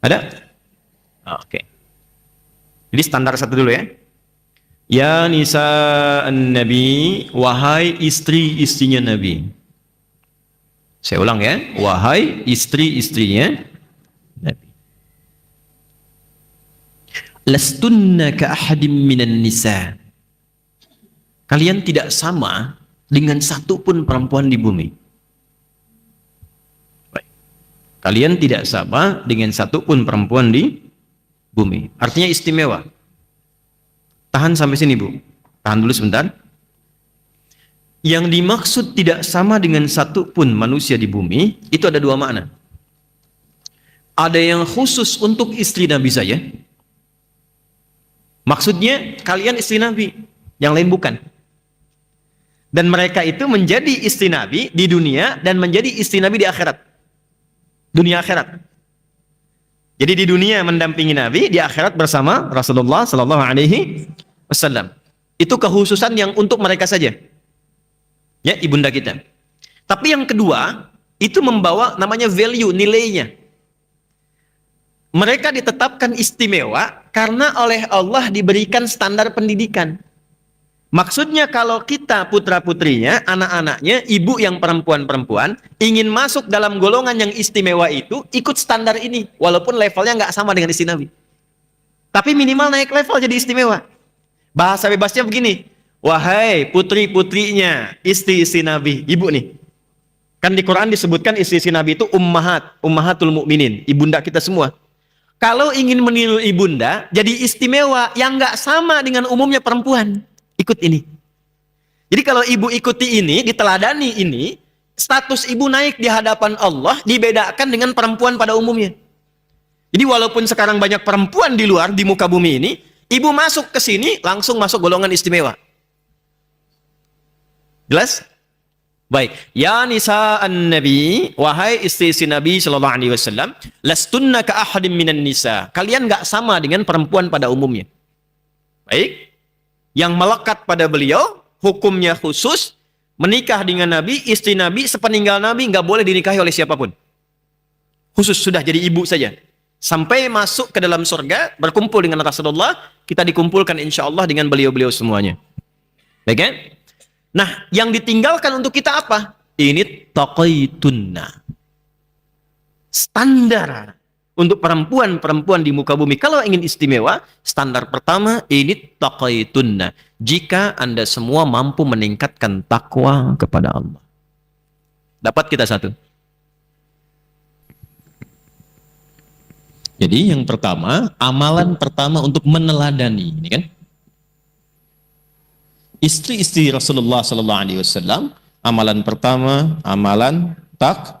Ada? Oke. Jadi standar satu dulu ya. Ya nisa'an nabi, wahai istri-istrinya Nabi. Saya ulang ya, wahai istri-istrinya Nabi. Lastunna ka ahadim minan nisa'. Kalian tidak sama dengan satu pun perempuan di bumi. Baik. Kalian tidak sama dengan satu pun perempuan di bumi. Artinya istimewa. Tahan sampai sini, Bu. Tahan dulu sebentar. Yang dimaksud tidak sama dengan satu pun manusia di bumi, itu ada dua makna. Ada yang khusus untuk istri Nabi saja. Maksudnya kalian istri Nabi, yang lain bukan. Dan mereka itu menjadi istri Nabi di dunia dan menjadi istri Nabi di akhirat. Dunia akhirat. Jadi di dunia mendampingi Nabi, di akhirat bersama Rasulullah Sallallahu Alaihi Wasallam. Itu kekhususan yang untuk mereka saja. Ya, ibunda kita. Tapi yang kedua, itu membawa namanya value, nilainya. Mereka ditetapkan istimewa karena oleh Allah diberikan standar pendidikan. Maksudnya kalau kita putra-putrinya, anak-anaknya, ibu yang perempuan-perempuan, ingin masuk dalam golongan yang istimewa itu, ikut standar ini. Walaupun levelnya nggak sama dengan istri Nabi. Tapi minimal naik level jadi istimewa. Bahasa bebasnya begini, wahai putri-putrinya, istri-istri Nabi, ibu nih. Kan di Quran disebutkan istri-istri Nabi itu ummahatul mukminin, ibunda kita semua. Kalau ingin meniru ibunda, jadi istimewa yang nggak sama dengan umumnya perempuan. Ikut ini. Jadi kalau ibu ikuti ini, diteladani ini, status ibu naik di hadapan Allah dibedakan dengan perempuan pada umumnya. Jadi walaupun sekarang banyak perempuan di luar, di muka bumi ini, ibu masuk ke sini, langsung masuk golongan istimewa. Jelas? Baik. Ya nisa'an nabi, wahai istri-istri Nabi Sallallahu Alaihi Wasallam, lastunna ka ahadim minan nisa. Kalian nggak sama dengan perempuan pada umumnya. Baik. Yang melekat pada beliau, hukumnya khusus, menikah dengan Nabi, istri Nabi, sepeninggal Nabi, nggak boleh dinikahi oleh siapapun. Khusus sudah jadi ibu saja. Sampai masuk ke dalam surga, berkumpul dengan Rasulullah, kita dikumpulkan insya Allah dengan beliau-beliau semuanya. Baik kan? Nah, yang ditinggalkan untuk kita apa? Ini taqaitunna. Standar untuk perempuan-perempuan di muka bumi. Kalau ingin istimewa, standar pertama ini taqaitunna. Jika Anda semua mampu meningkatkan takwa kepada Allah. Dapat kita satu. Jadi yang pertama, amalan pertama untuk meneladani, ini kan? Istri-istri Rasulullah Sallallahu Alaihi Wasallam, amalan pertama, amalan dah.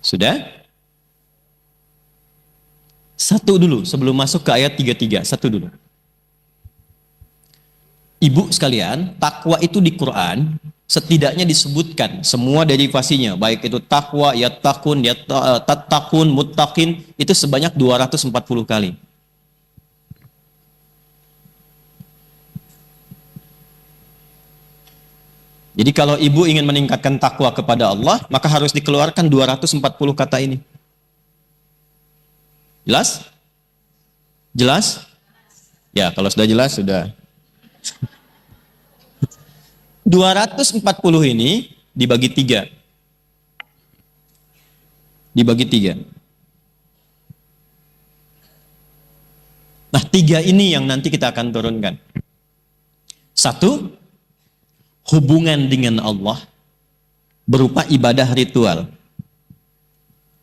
Sudah? Satu dulu sebelum masuk ke ayat 33, satu dulu. Ibu sekalian, takwa itu di Quran setidaknya disebutkan semua derivasinya, baik itu takwa, yattaqun, tattaqun, muttaqin, itu sebanyak 240 kali. Jadi kalau ibu ingin meningkatkan takwa kepada Allah, maka harus dikeluarkan 240 kata ini. Jelas? Jelas? Ya, kalau sudah jelas, sudah. 240 ini dibagi 3. Dibagi 3. Nah, 3 ini yang nanti kita akan turunkan. 1, hubungan dengan Allah berupa ibadah ritual.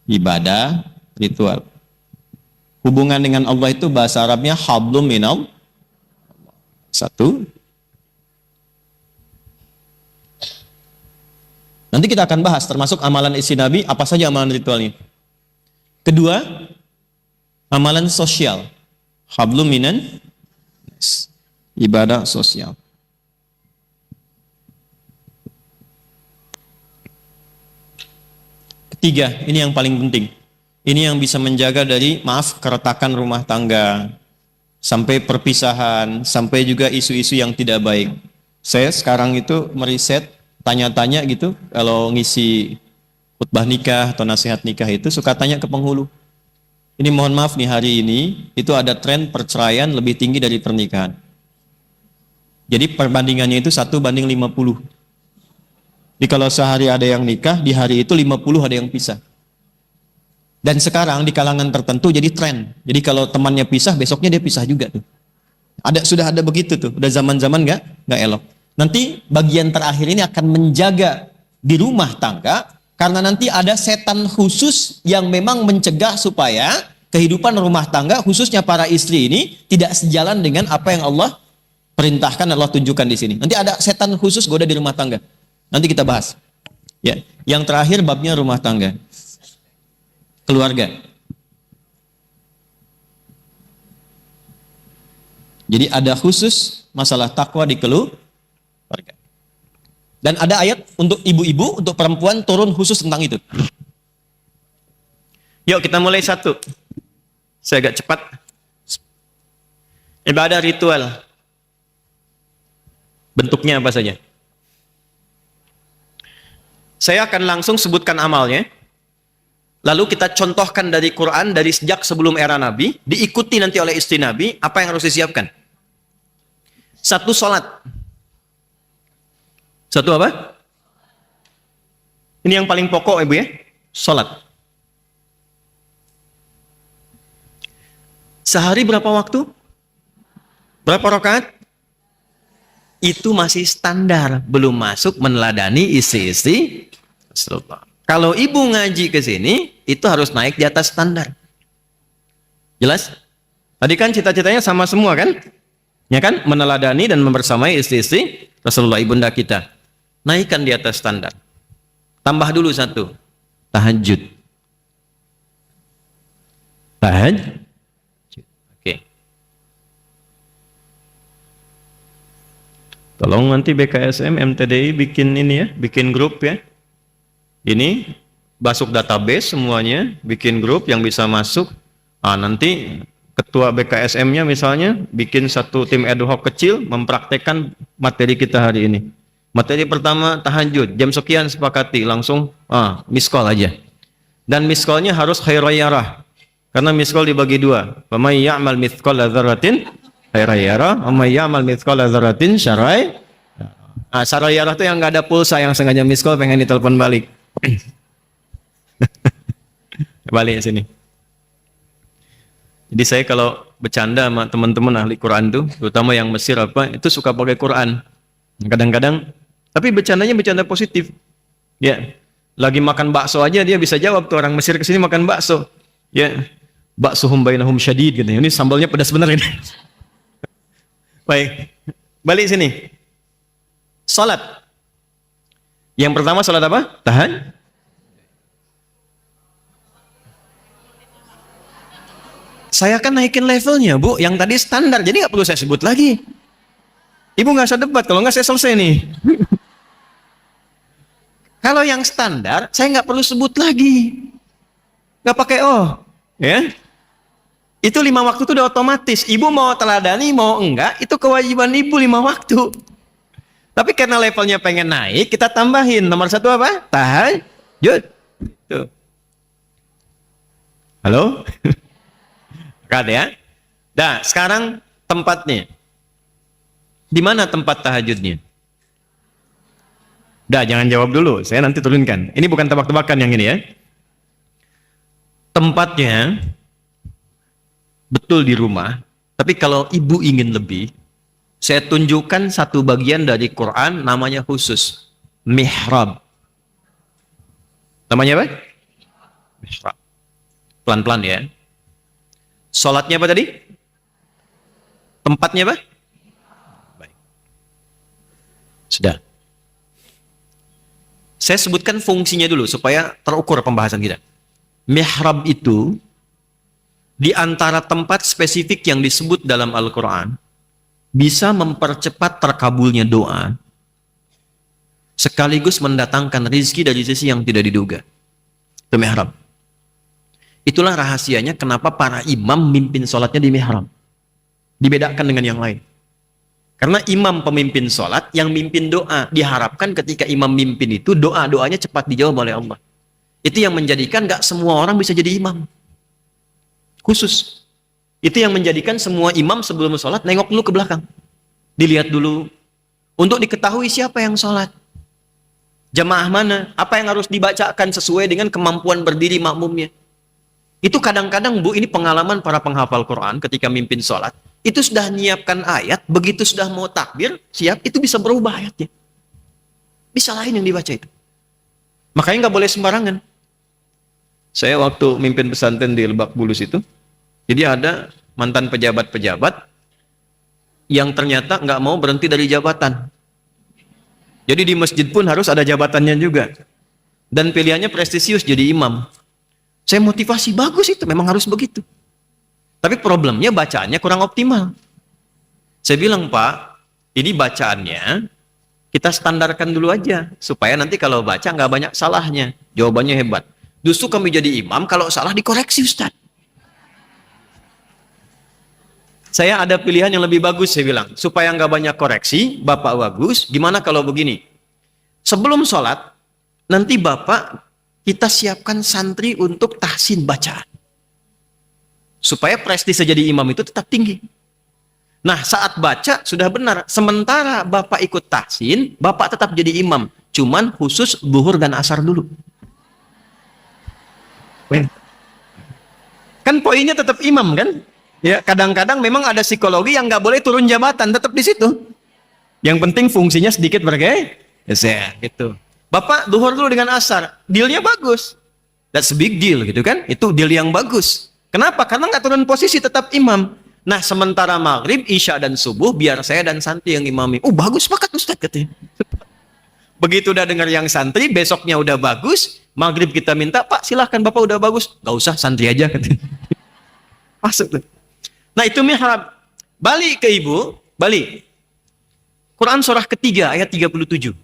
Ibadah ritual. Hubungan dengan Allah itu bahasa Arabnya hablum minal. 1. Nanti kita akan bahas termasuk amalan istri Nabi, apa saja amalan ritualnya. Kedua, amalan sosial. Hablum minan, ibadah sosial. Ketiga, ini yang paling penting. Ini yang bisa menjaga dari, maaf, keretakan rumah tangga, sampai perpisahan, sampai juga isu-isu yang tidak baik. Saya sekarang itu meriset, tanya-tanya gitu, kalau ngisi khutbah nikah atau nasihat nikah itu suka tanya ke penghulu. Ini mohon maaf nih, hari ini itu ada tren perceraian lebih tinggi dari pernikahan. Jadi perbandingannya itu 1:50. Jadi kalau sehari ada yang nikah, di hari itu 50 ada yang pisah. Dan sekarang di kalangan tertentu jadi tren. Jadi kalau temannya pisah, besoknya dia pisah juga tuh. Sudah ada begitu tuh. Udah zaman-zaman nggak elok. Nanti bagian terakhir ini akan menjaga di rumah tangga, karena nanti ada setan khusus yang memang mencegah supaya kehidupan rumah tangga, khususnya para istri ini, tidak sejalan dengan apa yang Allah perintahkan, Allah tunjukkan di sini. Nanti ada setan khusus goda di rumah tangga. Nanti kita bahas. Ya, yang terakhir babnya rumah tangga. Keluarga. Jadi ada khusus masalah takwa di keluarga. Dan ada ayat untuk ibu-ibu, untuk perempuan turun khusus tentang itu. Yuk kita mulai satu. Saya agak cepat. Ibadah ritual. Bentuknya apa saja? Saya akan langsung sebutkan amalnya. Lalu kita contohkan dari Quran, dari sejak sebelum era Nabi, diikuti nanti oleh istri Nabi, apa yang harus disiapkan. Satu, sholat. Satu apa? Ini yang paling pokok, Ibu ya. Sholat. Sehari berapa waktu? Berapa rakaat? Itu masih standar, belum masuk meneladani isi-isi Rasulullah. Kalau ibu ngaji ke sini, itu harus naik di atas standar. Jelas? Tadi kan cita-citanya sama semua kan? Ya kan? Meneladani dan membersamai istri-istri Rasulullah, ibunda kita. Naikkan di atas standar. Tambah dulu satu. Tahajud. Tahajud. Oke. Tolong nanti BKSM, MTDI bikin ini ya, bikin grup ya. Ini masuk database semuanya, bikin grup yang bisa masuk. Nanti ketua BKSM-nya misalnya bikin satu tim ad hoc kecil mempraktekkan materi kita hari ini. Materi pertama tahajud, jam sekian sepakati, langsung miss call aja. Dan miss call-nya harus khairayarah. Karena miss call dibagi dua. Faman ya'mal mithqala dzarratin khairayarah, wa may ya'mal mithqala dzarratin syarrai. Syarayarah itu yang nggak ada pulsa, yang sengaja miss call pengen ditelepon balik. Balik sini. Jadi saya kalau bercanda sama teman-teman ahli Quran tuh, terutama yang Mesir itu suka pakai Quran. Kadang-kadang, tapi bercandanya bercanda positif. Ya, lagi makan bakso aja dia bisa jawab tuh, orang Mesir kesini makan bakso. Ya, baksuhum bainahum syadid gitu. Ini sambalnya pedas bener ini. Baik, balik sini. Salat. Yang pertama salat apa? Tahan. Saya akan naikin levelnya, Bu. Yang tadi standar, jadi nggak perlu saya sebut lagi. Ibu nggak usah debat, kalau nggak saya selesai nih. Kalau yang standar, saya nggak perlu sebut lagi. Nggak pakai ya. Itu 5 waktu itu udah otomatis. Ibu mau teladani, mau enggak, itu kewajiban ibu 5 waktu. Tapi karena levelnya pengen naik, kita tambahin. Nomor 1 apa? Tahajud. Tuh. Halo? Kan ya? Nah, sekarang tempatnya. Di mana tempat tahajudnya? Dah, jangan jawab dulu. Saya nanti turunkan. Ini bukan tebak-tebakan yang ini ya. Tempatnya betul di rumah. Tapi kalau ibu ingin lebih, saya tunjukkan satu bagian dari Quran namanya khusus. Mihrab. Namanya apa? Mihrab. Pelan-pelan ya. Sholatnya apa tadi? Tempatnya apa? Baik. Sudah. Saya sebutkan fungsinya dulu supaya terukur pembahasan kita. Mihrab itu di antara tempat spesifik yang disebut dalam Al-Quran bisa mempercepat terkabulnya doa sekaligus mendatangkan rizki dari sisi yang tidak diduga. Itu mihrab. Itulah rahasianya kenapa para imam mimpin sholatnya di mihrab. Dibedakan dengan yang lain. Karena imam pemimpin sholat, yang mimpin doa. Diharapkan ketika imam mimpin itu, doa-doanya cepat dijawab oleh Allah. Itu yang menjadikan gak semua orang bisa jadi imam. Khusus. Itu yang menjadikan semua imam sebelum sholat, nengok dulu ke belakang. Dilihat dulu. Untuk diketahui siapa yang sholat. Jamaah mana? Apa yang harus dibacakan sesuai dengan kemampuan berdiri makmumnya. Itu kadang-kadang, Bu, ini pengalaman para penghafal Quran ketika mimpin sholat. Itu sudah menyiapkan ayat, begitu sudah mau takbir, siap, itu bisa berubah ayatnya. Bisa lain yang dibaca itu. Makanya nggak boleh sembarangan. Saya waktu mimpin pesantren di Lebak Bulus itu, jadi ada mantan pejabat-pejabat yang ternyata nggak mau berhenti dari jabatan. Jadi di masjid pun harus ada jabatannya juga. Dan pilihannya prestisius jadi imam. Saya motivasi, bagus itu, memang harus begitu. Tapi problemnya bacaannya kurang optimal. Saya bilang, Pak, ini bacaannya kita standarkan dulu aja. Supaya nanti kalau baca nggak banyak salahnya. Jawabannya hebat. Justru kami jadi imam, kalau salah dikoreksi, Ustaz. Saya ada pilihan yang lebih bagus, saya bilang. Supaya nggak banyak koreksi, Bapak bagus, gimana kalau begini? Sebelum sholat, nanti Bapak kita siapkan santri untuk tahsin bacaan. Supaya prestise jadi imam itu tetap tinggi. Nah, saat baca sudah benar. Sementara Bapak ikut tahsin, Bapak tetap jadi imam. Cuman khusus zuhur dan asar dulu. Kan poinnya tetap imam kan? Ya, kadang-kadang memang ada psikologi yang nggak boleh turun jabatan, tetap di situ. Yang penting fungsinya sedikit bergeser, gitu. Bapak zuhur dulu dengan asar, dealnya bagus. That's a big deal gitu kan? Itu deal yang bagus. Kenapa? Karena nggak turun posisi, tetap imam. Nah, sementara maghrib, isya, dan subuh, biar saya dan santri yang imami. Oh, bagus, sepakat Ustaz katanya. Begitu udah dengar yang santri, besoknya udah bagus, maghrib kita minta, Pak silahkan Bapak udah bagus. Nggak usah, santri aja katanya. Masuk tuh. Nah, itu mihrab. Balik ke ibu, balik. Quran surah ketiga, ayat 37.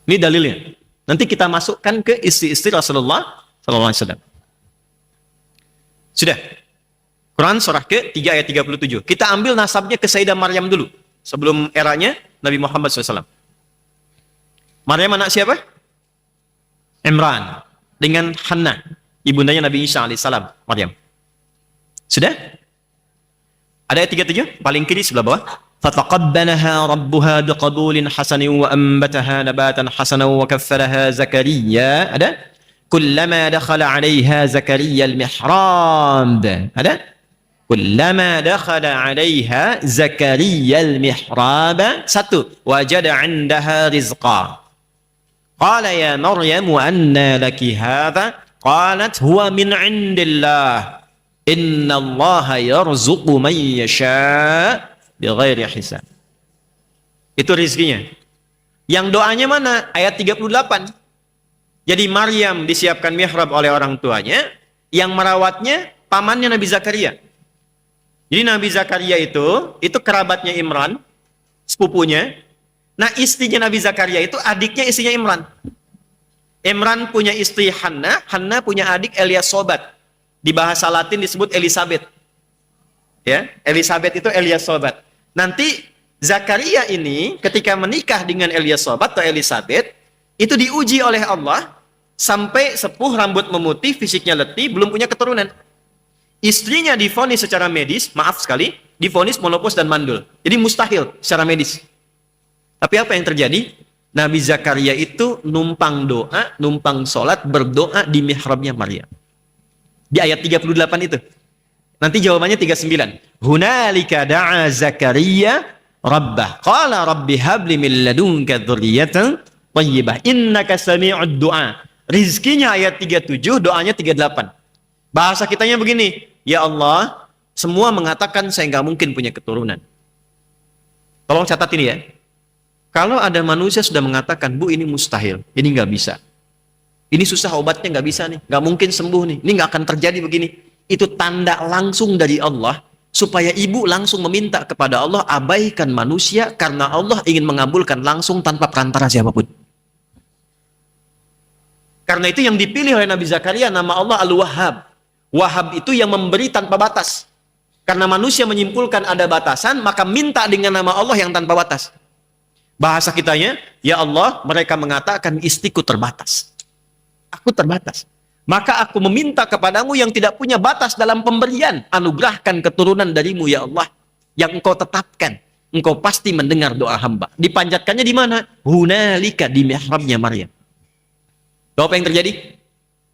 Ini dalilnya. Nanti kita masukkan ke istri-istri Rasulullah SAW. Sudah. Quran surah ke-3 ayat 37. Kita ambil nasabnya ke Sayyidah Maryam dulu. Sebelum eranya Nabi Muhammad SAW. Maryam anak siapa? Imran. Dengan Hannah. Ibundanya Nabi Isa AS. Maryam. Sudah? Ada ayat 37? Paling kiri sebelah bawah. فَتَقَبَّلَهَا رَبُّهَا بِقَبُولٍ حَسَنٍ وَأَنبَتَهَا نَبَاتًا حَسَنًا وَكَفَّلَهَا زَكَرِيَّا. Ada? كلما دخل عليها زكريا المحراب. هذا كلما دخل عليها زكريا المحراب satu وجد عندها رزقا قال يا مريم أنى لك هذا قالت هو من عند الله إن الله يرزق من يشاء بغير حساب. Itu rizkinya. Yang doanya mana? Ayat 38. Jadi Maryam disiapkan mihrab oleh orang tuanya, yang merawatnya pamannya Nabi Zakaria. Jadi Nabi Zakaria itu kerabatnya Imran, sepupunya. Nah, istrinya Nabi Zakaria itu adiknya istrinya Imran. Imran punya istri Hannah, Hannah punya adik Eliasobat. Di bahasa Latin disebut Elizabeth. Ya, Elizabeth itu Eliasobat. Nanti Zakaria ini ketika menikah dengan Eliasobat atau Elizabeth, itu diuji oleh Allah. Sampai sepuh, rambut memutih, fisiknya letih, belum punya keturunan. Istrinya divonis secara medis, maaf sekali, divonis menopause dan mandul. Jadi mustahil secara medis. Tapi apa yang terjadi? Nabi Zakaria itu numpang doa, numpang sholat, berdoa di mihrabnya Maryam. Di ayat 38 itu. Nanti jawabannya 39. Hunalika da'a Zakaria rabbah. Qala rabbi habli min ladunka dzurriyyatan thayyibah. Innaka sami'ud du'a. Rizkinya ayat 37, doanya 38. Bahasa kitanya begini, ya Allah, semua mengatakan saya nggak mungkin punya keturunan. Tolong catat ini ya. Kalau ada manusia sudah mengatakan, Bu ini mustahil, ini nggak bisa. Ini susah obatnya nggak bisa nih, nggak mungkin sembuh nih, ini nggak akan terjadi begini. Itu tanda langsung dari Allah, supaya ibu langsung meminta kepada Allah, abaikan manusia, karena Allah ingin mengabulkan langsung tanpa perantara siapapun. Karena itu yang dipilih oleh Nabi Zakaria nama Allah Al-Wahhab. Wahhab itu yang memberi tanpa batas. Karena manusia menyimpulkan ada batasan, maka minta dengan nama Allah yang tanpa batas. Bahasa kitanya, ya Allah, mereka mengatakan istiku terbatas. Aku terbatas. Maka aku meminta kepadamu yang tidak punya batas dalam pemberian. Anugerahkan keturunan darimu ya Allah. Yang engkau tetapkan. Engkau pasti mendengar doa hamba. Dipanjatkannya di mana? Hunalika, di mihrabnya Maryam. Tahu apa yang terjadi?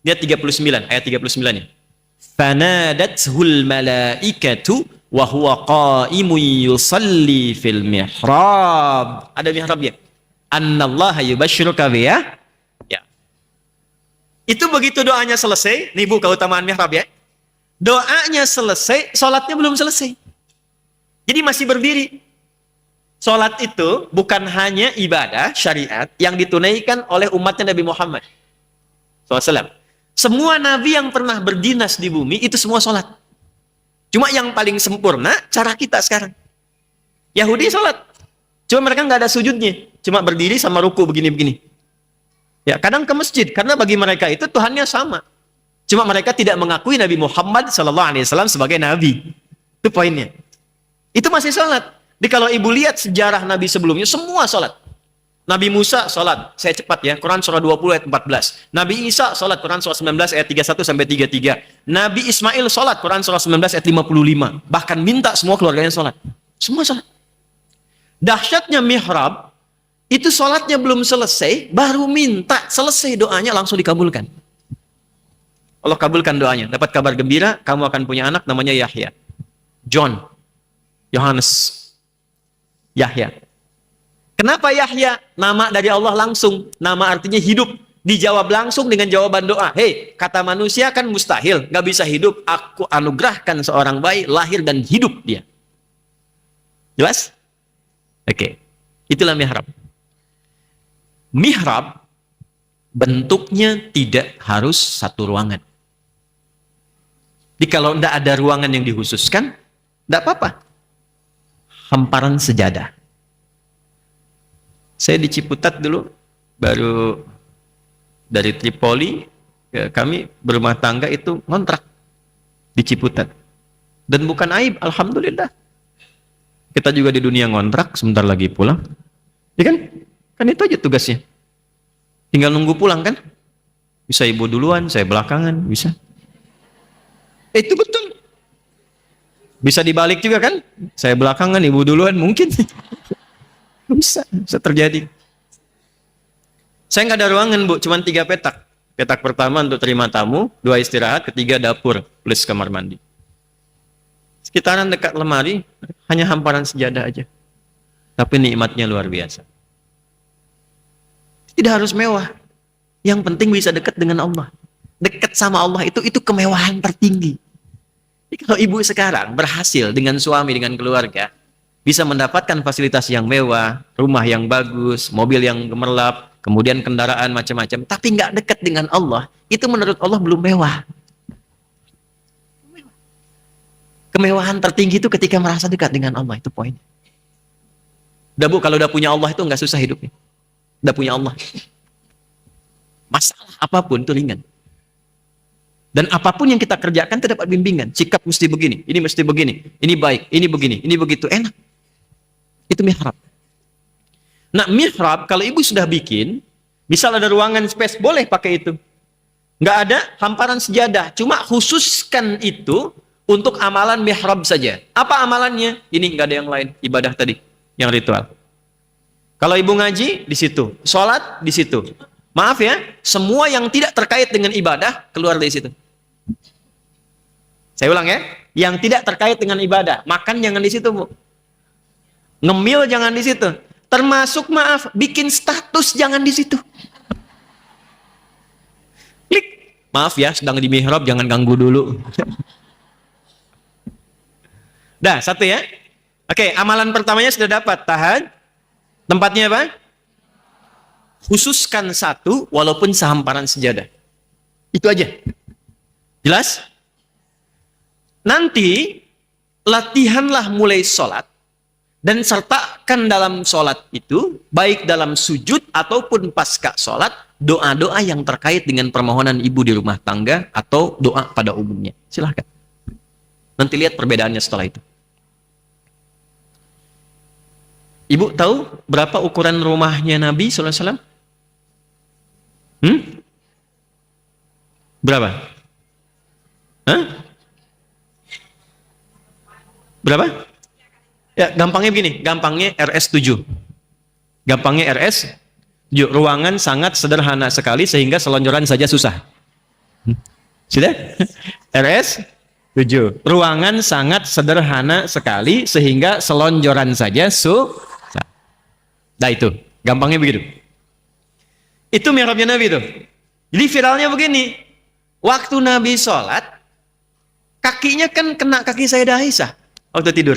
Lihat 39, ayat 39-nya. Fanadathul malaikatu wa huwa qa'imun yusalli fil mihrab. Ada mihrabnya. Annallaha yubashshiruka biya. Ya. Itu begitu doanya selesai, nih Bu keutamaan mihrab ya. Doanya selesai, salatnya belum selesai. Jadi masih berdiri. Salat itu bukan hanya ibadah syariat yang ditunaikan oleh umatnya Nabi Muhammad SAW. Semua nabi yang pernah berdinas di bumi itu semua sholat. Cuma yang paling sempurna cara kita sekarang. Yahudi sholat. Cuma mereka nggak ada sujudnya. Cuma berdiri sama ruku begini-begini. Ya, kadang ke masjid. Karena bagi mereka itu Tuhannya sama. Cuma mereka tidak mengakui Nabi Muhammad SAW sebagai nabi. Itu poinnya. Itu masih sholat. Jadi kalau ibu lihat sejarah nabi sebelumnya, semua sholat. Nabi Musa sholat, saya cepat ya, Quran surah 20 ayat 14. Nabi Isa sholat, Quran surah 19 ayat 31 sampai 33. Nabi Ismail sholat, Quran surah 19 ayat 55. Bahkan minta semua keluarganya sholat. Semua sholat. Dahsyatnya mihrab, itu sholatnya belum selesai, baru minta, selesai doanya langsung dikabulkan. Allah kabulkan doanya. Dapat kabar gembira, kamu akan punya anak namanya Yahya. John, Yohanes, Yahya. Kenapa Yahya? Nama dari Allah langsung. Nama artinya hidup. Dijawab langsung dengan jawaban doa. Hei, kata manusia kan mustahil. Gak bisa hidup. Aku anugerahkan seorang bayi, lahir dan hidup dia. Jelas? Oke. Itulah mihrab. Mihrab bentuknya tidak harus satu ruangan. Jadi kalau tidak ada ruangan yang dikhususkan, tidak apa-apa. Hamparan sejadah. Saya di Ciputat dulu, baru dari Tripoli, kami berumah tangga itu ngontrak di Ciputat. Dan bukan aib, alhamdulillah. Kita juga di dunia ngontrak, sebentar lagi pulang. Ya kan? Kan itu aja tugasnya. Tinggal nunggu pulang kan? Bisa ibu duluan, saya belakangan, bisa. Itu betul. Bisa dibalik juga kan? Saya belakangan, ibu duluan, mungkin. Bisa terjadi. Saya nggak ada ruangan Bu, cuma 3 petak. Petak pertama untuk terima tamu, 2 istirahat, ketiga dapur plus kamar mandi. Sekitaran dekat lemari, hanya hamparan sejadah aja. Tapi nikmatnya luar biasa. Tidak harus mewah. Yang penting bisa dekat dengan Allah. Dekat sama Allah itu kemewahan tertinggi. Jadi kalau ibu sekarang berhasil dengan suami, dengan keluarga, bisa mendapatkan fasilitas yang mewah, rumah yang bagus, mobil yang gemerlap, kemudian kendaraan macam-macam, tapi nggak dekat dengan Allah, itu menurut Allah belum mewah. Kemewahan tertinggi itu ketika merasa dekat dengan Allah, itu poinnya. Udah Bu, kalau udah punya Allah itu nggak susah hidupnya. Udah punya Allah. Masalah apapun itu ringan. Dan apapun yang kita kerjakan itu dapat bimbingan. Sikap mesti begini, ini mesti begini, ini baik, ini begini, ini begitu, enak. Itu mihrab. Nah, mihrab kalau ibu sudah bikin, misal ada ruangan space, boleh pakai itu. Nggak ada hamparan sejadah, cuma khususkan itu untuk amalan mihrab saja. Apa amalannya? Ini nggak ada yang lain, ibadah tadi, yang ritual. Kalau ibu ngaji, di situ. Sholat, di situ. Maaf ya, semua yang tidak terkait dengan ibadah, keluar dari situ. Saya ulang ya, yang tidak terkait dengan ibadah, makan jangan di situ Bu. Ngemil jangan di situ. Termasuk maaf, bikin status jangan di situ. Klik. Maaf ya, sedang di mihrab, jangan ganggu dulu. Dah, satu ya. Oke, amalan pertamanya sudah dapat. Tahan. Tempatnya apa? Khususkan satu, walaupun sehamparan sejadah. Itu aja. Jelas? Nanti, latihanlah mulai sholat. Dan sertakan dalam sholat itu, baik dalam sujud ataupun pasca sholat, doa-doa yang terkait dengan permohonan ibu di rumah tangga atau doa pada umumnya. Silahkan. Nanti lihat perbedaannya setelah itu. Ibu tahu berapa ukuran rumahnya Nabi SAW? Berapa? Hah? Berapa? Ya, gampangnya begini, gampangnya RS7. Gampangnya RS7. Ruangan sangat sederhana sekali sehingga selonjoran saja susah. Sudah? RS7. Ruangan sangat sederhana sekali sehingga selonjoran saja susah. Nah itu, gampangnya begitu. Itu mihrabnya Nabi itu. Jadi viralnya begini. Waktu Nabi sholat, kakinya kan kena kaki Sayyidah Aisyah waktu tidur.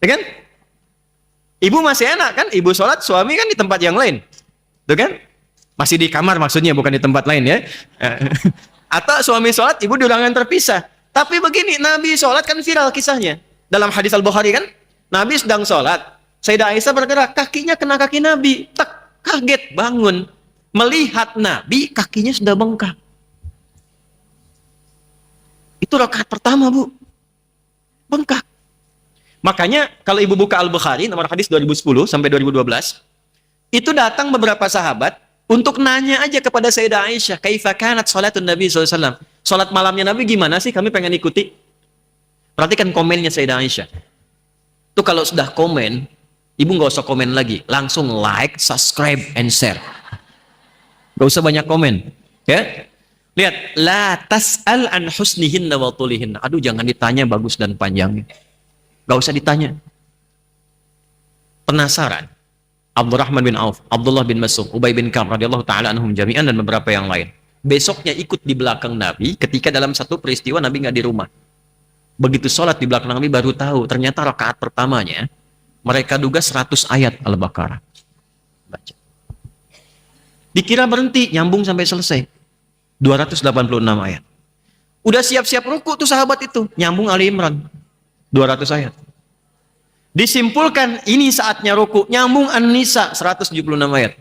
Ya kan? Ibu masih enak kan? Ibu sholat, suami kan di tempat yang lain. Tuh kan? Masih di kamar maksudnya, bukan di tempat lain ya. Atau suami sholat, ibu di ruangan terpisah. Tapi begini, Nabi sholat kan viral kisahnya. Dalam hadis Al-Bukhari kan? Nabi sedang sholat. Sayyidah Aisyah bergerak, kakinya kena kaki Nabi. Tak, kaget, bangun. Melihat Nabi, kakinya sudah bengkak. Itu rakaat pertama, Bu. Bengkak. Makanya kalau ibu buka Al-Bukhari, nomor hadis 2010 sampai 2012, itu datang beberapa sahabat untuk nanya aja kepada Sayyidah Aisyah, kaifa kanat salatun Nabi SAW. Salat malamnya Nabi gimana sih? Kami pengen ikuti. Perhatikan komennya Sayyidah Aisyah. Itu kalau sudah komen, ibu nggak usah komen lagi. Langsung like, subscribe, and share. Nggak usah banyak komen. Ya? Lihat. La tas'al an husnihinna wa tulihinna. Aduh, jangan ditanya bagus dan panjangnya. Nggak usah ditanya. Penasaran? Abdurrahman bin Auf, Abdullah bin Mas'ud, Ubay bin Ka'ab radhiyallahu ta'ala anhum jami'an dan beberapa yang lain. Besoknya ikut di belakang Nabi ketika dalam satu peristiwa Nabi nggak di rumah. Begitu sholat di belakang Nabi baru tahu ternyata rakaat pertamanya mereka duga 100 ayat Al-Baqarah. Baca. Dikira berhenti, nyambung sampai selesai. 286 ayat. Udah siap-siap ruku tuh sahabat itu, nyambung Ali Imran. 200 ayat. Disimpulkan ini saatnya ruku, nyambung An-Nisa 176 ayat.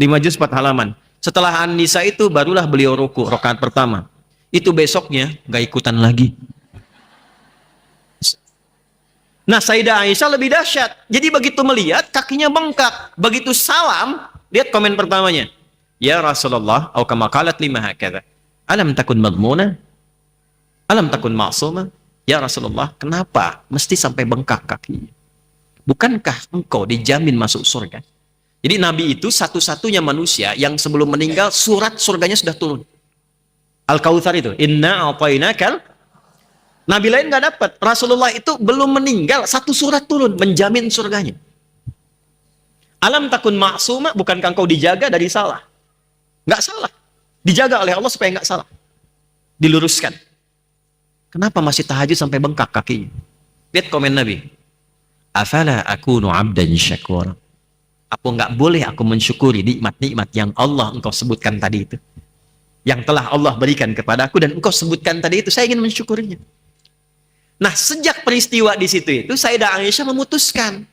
5 juz 4 halaman. Setelah An-Nisa itu barulah beliau ruku rakaat pertama. Itu besoknya gak ikutan lagi. Nah, Sayyidah Aisyah lebih dahsyat. Jadi begitu melihat kakinya bengkak, begitu salam, lihat komen pertamanya. Ya Rasulullah, au kama qalat lima hakadha. Alam takun madmuna? Alam takun ma'suma? Ya Rasulullah, kenapa mesti sampai bengkak kakinya? Bukankah engkau dijamin masuk surga? Jadi Nabi itu satu-satunya manusia yang sebelum meninggal surat surganya sudah turun. Al-Kautsar itu, inna a'tainakal. Nabi lain nggak dapat. Rasulullah itu belum meninggal satu surat turun menjamin surganya. Alam takun ma'suma, bukankah engkau dijaga dari salah? Nggak salah. Dijaga oleh Allah supaya nggak salah. Diluruskan. Kenapa masih tahajud sampai bengkak kakinya? Lihat komen Nabi. Afala akunu abdan syakura. Apa nggak boleh aku mensyukuri nikmat-nikmat yang Allah engkau sebutkan tadi itu? Yang telah Allah berikan kepadaku dan engkau sebutkan tadi itu, saya ingin mensyukurinya. Nah, sejak peristiwa di situ itu, Sayyidah Aisyah memutuskan.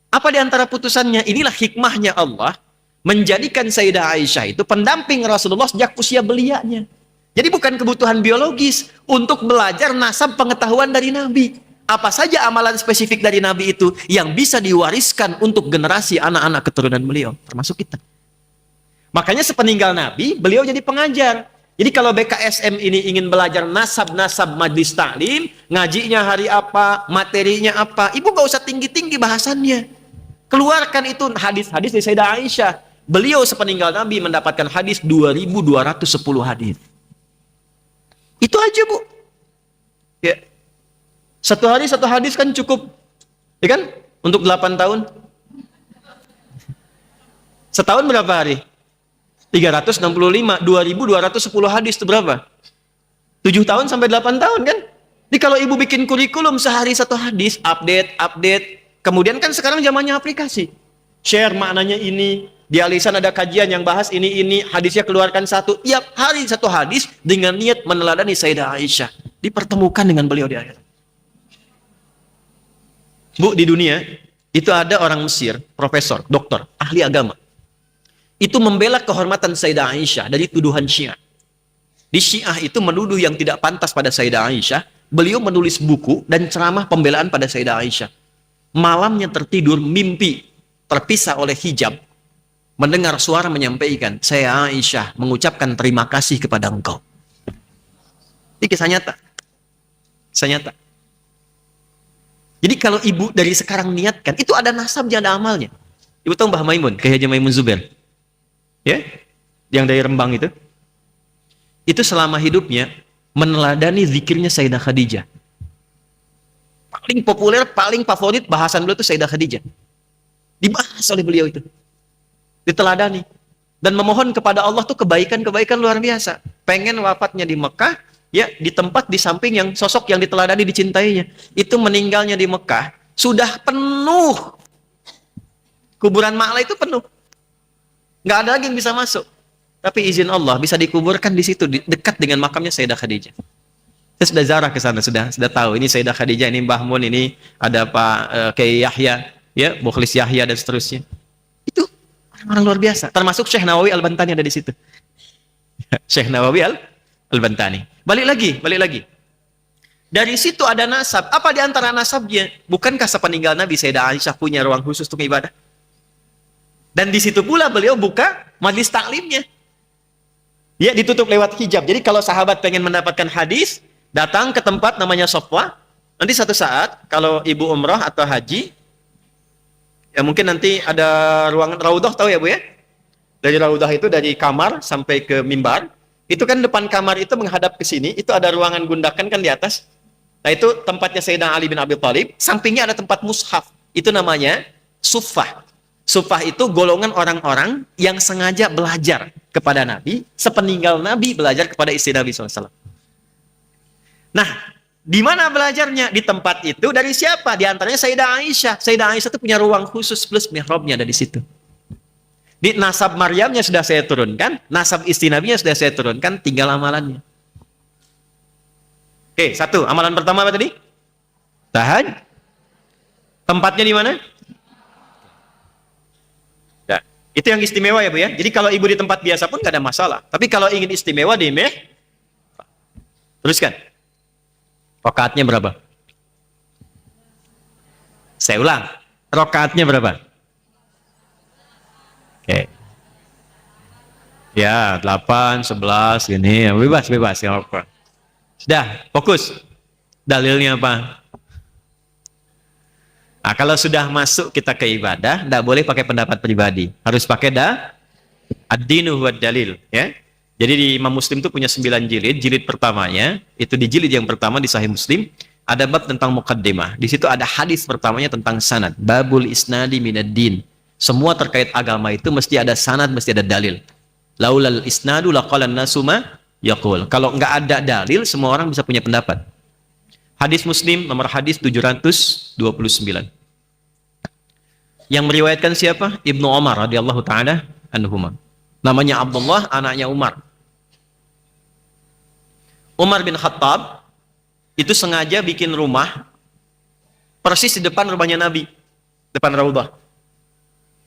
Apa di antara putusannya? Inilah hikmahnya Allah menjadikan Sayyidah Aisyah itu pendamping Rasulullah sejak usia belianya. Jadi bukan kebutuhan biologis untuk belajar nasab pengetahuan dari Nabi. Apa saja amalan spesifik dari Nabi itu yang bisa diwariskan untuk generasi anak-anak keturunan beliau, termasuk kita. Makanya sepeninggal Nabi, beliau jadi pengajar. Jadi kalau BKSM ini ingin belajar nasab-nasab majlis taklim, ngajinya hari apa, materinya apa, ibu gak usah tinggi-tinggi bahasannya. Keluarkan itu hadis-hadis dari Sayyidah Aisyah. Beliau sepeninggal Nabi mendapatkan hadis 2210 hadis. Itu aja, Bu. Ya. Satu hari satu hadis kan cukup. Ya kan? Untuk 8 tahun. Setahun berapa hari? 365, 2210 hadis itu berapa? 7 tahun sampai 8 tahun kan? Jadi kalau ibu bikin kurikulum sehari satu hadis, update. Kemudian kan sekarang zamannya aplikasi. Share maknanya ini, di Alisan ada kajian yang bahas ini, hadisnya keluarkan satu. Tiap hari satu hadis dengan niat meneladani Sayyidah Aisyah. Dipertemukan dengan beliau di akhirat. Bu, di dunia itu ada orang Mesir, profesor, doktor, ahli agama. itu membela kehormatan Sayyidah Aisyah dari tuduhan Syiah. Di Syiah itu menuduh yang tidak pantas pada Sayyidah Aisyah, beliau menulis buku dan ceramah pembelaan pada Sayyidah Aisyah. Malamnya tertidur, mimpi terpisah oleh hijab, mendengar suara menyampaikan, "Saya Aisyah mengucapkan terima kasih kepada engkau." Ini kisah nyata. Kisah nyata. Jadi kalau ibu dari sekarang niatkan, itu ada nasabnya, ada amalnya. Ibu tahu Mbah Maimun, Kiai Haji Maimun Zubair? Ya? Yang dari Rembang itu. Itu selama hidupnya meneladani zikirnya Sayyidah Khadijah. Paling populer, paling favorit bahasan beliau itu Sayyidah Khadijah. Dibahas oleh beliau itu. Diteladani. Dan memohon kepada Allah tuh kebaikan-kebaikan luar biasa. Pengen wafatnya di Mekah, ya di tempat di samping yang sosok yang diteladani dicintainya. Itu meninggalnya di Mekah, sudah penuh. Kuburan Ma'la itu penuh. Nggak ada lagi yang bisa masuk. Tapi izin Allah bisa dikuburkan di situ, dekat dengan makamnya Sayyidah Khadijah. Saya sudah ziarah ke sana, sudah tahu ini Sayyidah Khadijah, ini Mbah Mun, ini ada Pak Kiai Yahya, ya, Mukhlis Yahya dan seterusnya. Itu orang luar biasa. Termasuk Syekh Nawawi Al-Bantani ada di situ. Syekh Nawawi Al-Bantani. Balik lagi. Dari situ ada nasab. Apa di antara nasabnya? Bukankah sepeninggal Nabi Sayyidah Aisyah punya ruang khusus untuk ibadah? Dan di situ pula beliau buka majlis taklimnya. Ya, ditutup lewat hijab. Jadi kalau sahabat pengen mendapatkan hadis, datang ke tempat namanya Sofwa. Nanti satu saat, kalau ibu umrah atau haji, ya mungkin nanti ada ruangan raudhah, tahu ya Bu ya? Dari raudhah itu dari kamar sampai ke mimbar. Itu kan depan kamar itu menghadap ke sini, itu ada ruangan gundakan kan di atas. Nah itu tempatnya Sayyidina Ali bin Abi Thalib, sampingnya ada tempat mushaf. Itu namanya suffah. Suffah itu golongan orang-orang yang sengaja belajar kepada Nabi, sepeninggal Nabi belajar kepada istri Nabi SAW. Nah, di mana belajarnya? Di tempat itu dari siapa? Di antaranya Sayyidah Aisyah. Sayyidah Aisyah itu punya ruang khusus plus mihrabnya ada di situ. Di nasab Maryamnya sudah saya turunkan, nasab istri Nabinya sudah saya turunkan, tinggal amalannya. Oke, satu. Amalan pertama apa tadi? Tahan. Tempatnya di mana? Ya, itu yang istimewa ya Bu ya. Jadi kalau ibu di tempat biasa pun nggak ada masalah. Tapi kalau ingin istimewa di teruskan. Rakaatnya berapa? Saya ulang. Rakaatnya berapa? Oke. Ya, 8, 11 gini, bebas ya. Sudah, fokus. Dalilnya apa? Nah, kalau sudah masuk kita ke ibadah, tidak boleh pakai pendapat pribadi. Harus pakai ad-dinu huwad dalil, ya. Jadi di Imam Muslim itu punya 9 jilid. Jilid pertamanya, itu di jilid yang pertama di Sahih Muslim, ada bab tentang muqaddimah. Di situ ada hadis pertamanya tentang sanad. Babul isnadi minad din. Semua terkait agama itu mesti ada sanad, mesti ada dalil. Laulal isnadu laqalan nasu ma yaqul. Kalau nggak ada dalil, semua orang bisa punya pendapat. Hadis Muslim nomor hadis 729. Yang meriwayatkan siapa? Ibnu Umar radhiyallahu taala anhuma. Namanya Abdullah, anaknya Umar. Umar bin Khattab itu sengaja bikin rumah persis di depan rumahnya Nabi, depan Raudhah.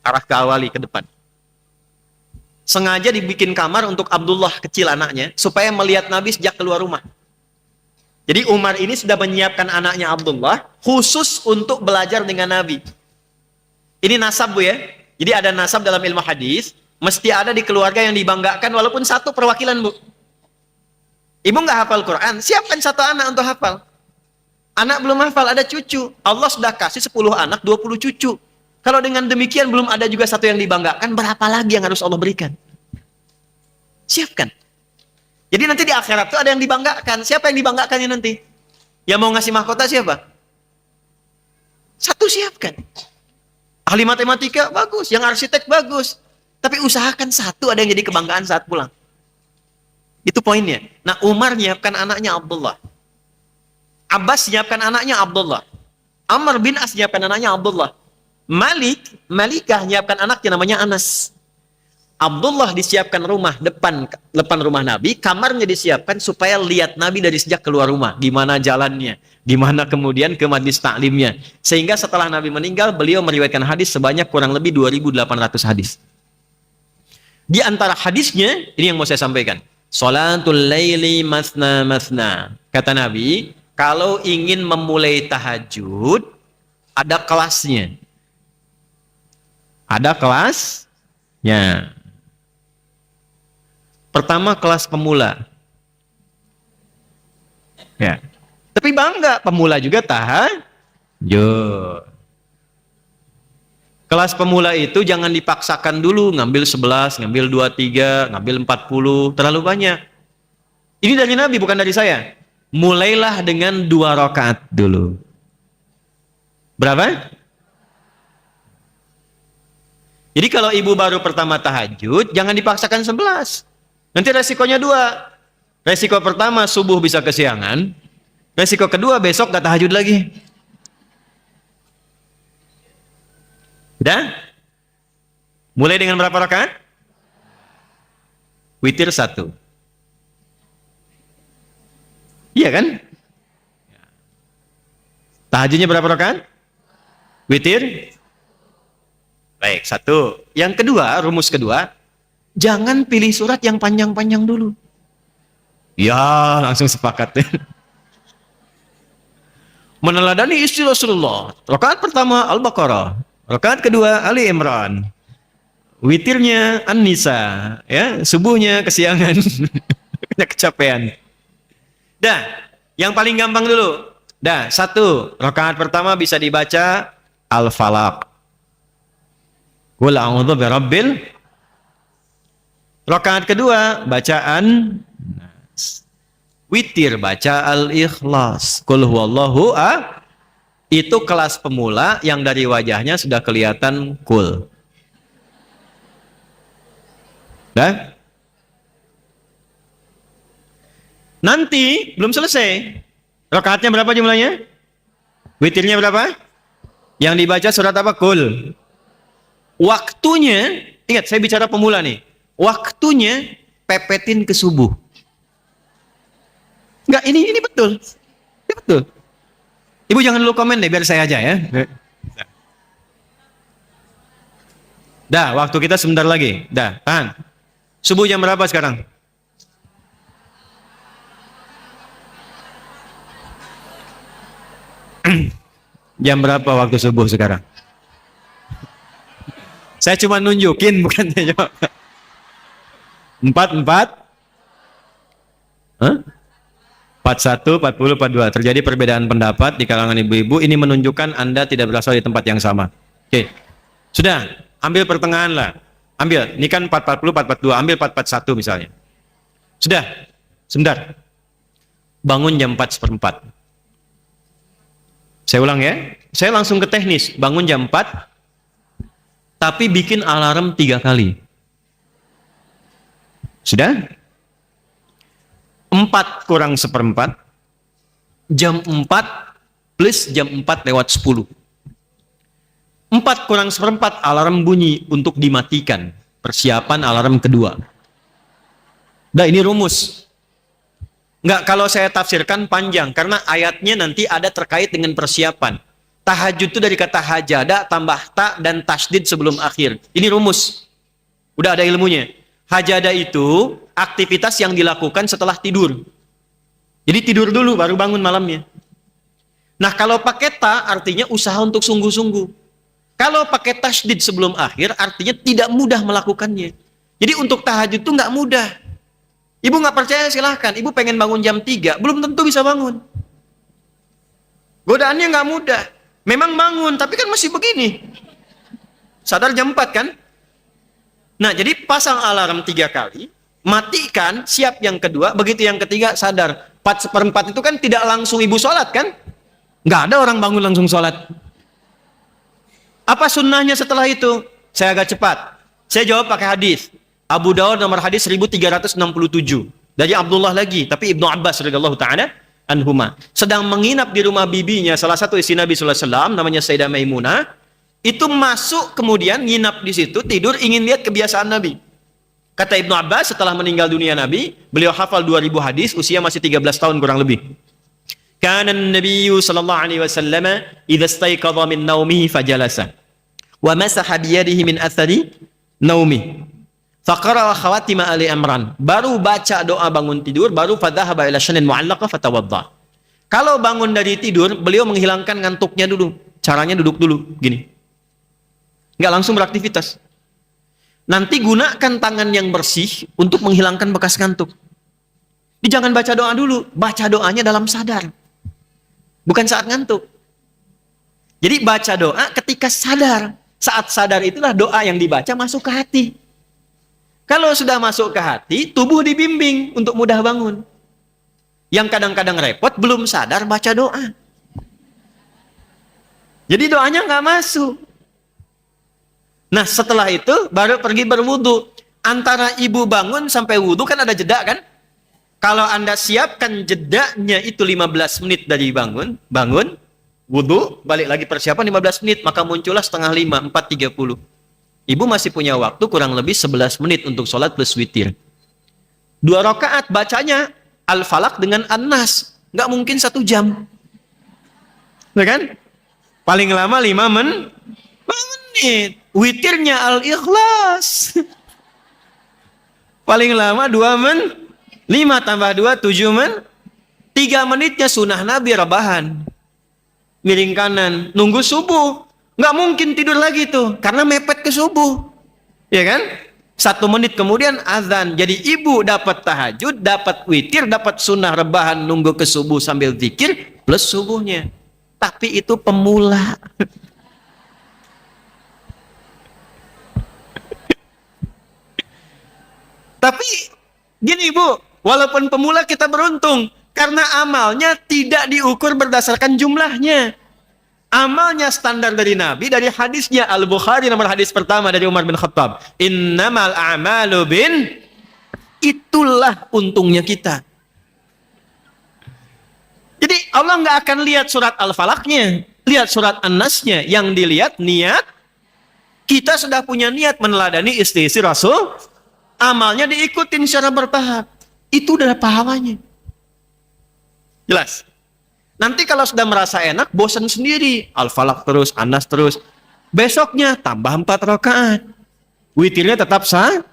Arah ke awali ke depan. Sengaja dibikin kamar untuk Abdullah kecil anaknya supaya melihat Nabi sejak keluar rumah. Jadi Umar ini sudah menyiapkan anaknya Abdullah khusus untuk belajar dengan Nabi. Ini nasab Bu ya. Jadi ada nasab dalam ilmu hadis, mesti ada di keluarga yang dibanggakan walaupun satu perwakilan Bu. Ibu nggak hafal Quran, siapkan satu anak untuk hafal. Anak belum hafal, ada cucu. Allah sudah kasih 10 anak, 20 cucu. Kalau dengan demikian belum ada juga satu yang dibanggakan, berapa lagi yang harus Allah berikan? Siapkan. Jadi nanti di akhirat itu ada yang dibanggakan. Siapa yang dibanggakannya nanti? Yang mau ngasih mahkota siapa? Satu siapkan. Ahli matematika bagus, yang arsitek bagus. Tapi usahakan satu ada yang jadi kebanggaan saat pulang. Itu poinnya. Nah, Umar nyiapkan anaknya Abdullah. Abbas nyiapkan anaknya Abdullah. Amr bin As nyiapkan anaknya Abdullah. Malikah nyiapkan anaknya namanya Anas. Abdullah disiapkan rumah depan rumah Nabi, kamarnya disiapkan supaya lihat Nabi dari sejak keluar rumah, gimana jalannya, gimana kemudian ke majlis taklimnya. Sehingga setelah Nabi meninggal, beliau meriwayatkan hadis sebanyak kurang lebih 2.800 hadis. Di antara hadisnya, ini yang mau saya sampaikan. Salatul laili masna masna. Kata Nabi, kalau ingin memulai tahajud, ada kelasnya. Ada kelasnya. Pertama kelas pemula. Ya. Tapi bangga, pemula juga tahajud. Kelas pemula itu jangan dipaksakan dulu, ngambil 11, ngambil 23, ngambil 40, terlalu banyak. Ini dari Nabi, bukan dari saya. Mulailah dengan 2 rakaat dulu. Berapa? Jadi kalau ibu baru pertama tahajud, jangan dipaksakan 11. Nanti resikonya 2. Resiko pertama, subuh bisa kesiangan. Resiko kedua, besok gak tahajud lagi. Udah? Mulai dengan berapa rakaat? Witir 1. Iya kan? Tahajudnya berapa rakaat? Witir? Baik, 1. Yang kedua, rumus kedua, jangan pilih surat yang panjang-panjang dulu. Ya, langsung sepakat. Meneladani istri Rasulullah. Rakaat pertama Al-Baqarah. Rakaat kedua Ali Imran. Witirnya An-Nisa, ya, subuhnya kesiangan. Kecapean. Dah, yang paling gampang dulu. Dah, 1. Rakaat pertama bisa dibaca Al-Falaq. Qul a'udzu birabbil. Rakaat kedua bacaan Nas. Witir baca Al-Ikhlas. Qul huwallahu ahad. Itu kelas pemula yang dari wajahnya sudah kelihatan cool. Dah? Nanti belum selesai. Rakaatnya berapa jumlahnya? Witirnya berapa? Yang dibaca surat apa? Cool. Waktunya, ingat saya bicara pemula nih. Waktunya pepetin ke subuh. Enggak, ini betul. Ini betul. Ibu jangan dulu komen deh, biar saya aja ya. Dah, waktu kita sebentar lagi. Dah, tahan. Subuh jam berapa sekarang? Jam berapa waktu subuh sekarang? Saya cuma nunjukin, bukan saya jawab. 4. Hah? 41, 40, 42. Terjadi perbedaan pendapat di kalangan ibu-ibu. Ini menunjukkan Anda tidak berasal di tempat yang sama. Oke. Sudah, ambil pertengahan lah. Ambil, ini kan 440, 442. Ambil 441 misalnya. Sudah, sebentar. Bangun jam 4:04. Saya ulang ya. Saya langsung ke teknis. Bangun jam 4, tapi bikin alarm 3 kali. Sudah? 4 kurang 1/4, jam 4 plus jam 4 lewat 10. 4 kurang 1/4 alarm bunyi untuk dimatikan. Persiapan alarm kedua. Nah, ini rumus. Enggak, kalau saya tafsirkan panjang, karena ayatnya nanti ada terkait dengan persiapan. Tahajud itu dari kata hajada, tambah ta, dan tasdid sebelum akhir. Ini rumus. Udah ada ilmunya. Hajada itu aktivitas yang dilakukan setelah tidur. Jadi tidur dulu baru bangun malamnya. Nah, kalau pakai ta artinya usaha untuk sungguh-sungguh. Kalau pakai tasdid sebelum akhir artinya tidak mudah melakukannya. Jadi untuk tahajud itu nggak mudah. Ibu nggak percaya silahkan. Ibu pengen bangun jam 3, belum tentu bisa bangun. Godaannya nggak mudah. Memang bangun, tapi kan masih begini. Sadar jam 4 kan? Nah, jadi pasang alarm 3 kali, matikan, siap yang kedua, begitu yang ketiga sadar. 4/4 itu kan tidak langsung ibu sholat kan? Nggak ada orang bangun langsung sholat. Apa sunnahnya setelah itu? Saya agak cepat. Saya jawab pakai hadis. Abu Dawud nomor hadis 1367. Dari Abdullah lagi, tapi Ibnu Abbas radhiyallahu ta'ala anhuma. Sedang menginap di rumah bibinya, salah satu istri Nabi sallallahu alaihi wasallam, namanya Sayyidah Maimunah. Itu masuk kemudian nginap di situ, tidur, ingin lihat kebiasaan Nabi. Kata Ibnu Abbas, setelah meninggal dunia Nabi, beliau hafal 2000 hadis, usia masih 13 tahun kurang lebih. Kana an-nabiyyu sallallahu alaihi wasallam idza istayqadha min naumihi fajalasa wa masaha bi yadihi min athari naumihi Faqara khawatim Ali Imran. Baru baca doa bangun tidur, baru fadhahaba ila shanin mu'allaqah fatawadda. Kalau bangun dari tidur, beliau menghilangkan ngantuknya dulu. Caranya duduk dulu, gini. Nggak langsung beraktivitas. Nanti gunakan tangan yang bersih untuk menghilangkan bekas ngantuk. Jadi jangan baca doa dulu, baca doanya dalam sadar. Bukan saat ngantuk. Jadi baca doa ketika sadar. Saat sadar itulah doa yang dibaca masuk ke hati. Kalau sudah masuk ke hati, tubuh dibimbing untuk mudah bangun. Yang kadang-kadang repot, belum sadar baca doa. Jadi doanya nggak masuk. Nah setelah itu baru pergi berwudu. Antara ibu bangun sampai wudu kan ada jeda kan? Kalau Anda siapkan jedanya itu 15 menit dari bangun, wudu, balik lagi persiapan 15 menit, maka muncullah setengah 5, 4.30. Ibu masih punya waktu kurang lebih 11 menit untuk sholat plus witir. 2 rakaat bacanya Al-Falaq dengan An-Nas. Nggak mungkin 1 jam. Ya kan? Paling lama 5 menit. Witirnya Al-Ikhlas. Paling lama 2 menit. 5 tambah 2, 7 menit. 3 menitnya sunnah Nabi rebahan. Miring kanan. Nunggu subuh. Nggak mungkin tidur lagi tuh, karena mepet ke subuh. Ya kan? 1 menit kemudian azan. Jadi ibu dapat tahajud, dapat witir, dapat sunnah rebahan, nunggu ke subuh sambil zikir, plus subuhnya. Tapi itu pemula. Tapi gini ibu, walaupun pemula kita beruntung, karena amalnya tidak diukur berdasarkan jumlahnya. Amalnya standar dari Nabi, dari hadisnya Al-Bukhari nomor hadis pertama dari Umar bin Khattab. Innamal a'malu bin, itulah untungnya kita. Jadi Allah nggak akan lihat surat Al-Falaqnya, lihat surat An-Nasnya. Yang dilihat niat, kita sudah punya niat meneladani istri-istri Rasul, amalnya diikutin secara bertahap. Itu udah pahalanya. Jelas? Nanti kalau sudah merasa enak, bosan sendiri. Al-Falaq terus, An-Nas terus. Besoknya tambah 4 rakaat. Witirnya tetap sah.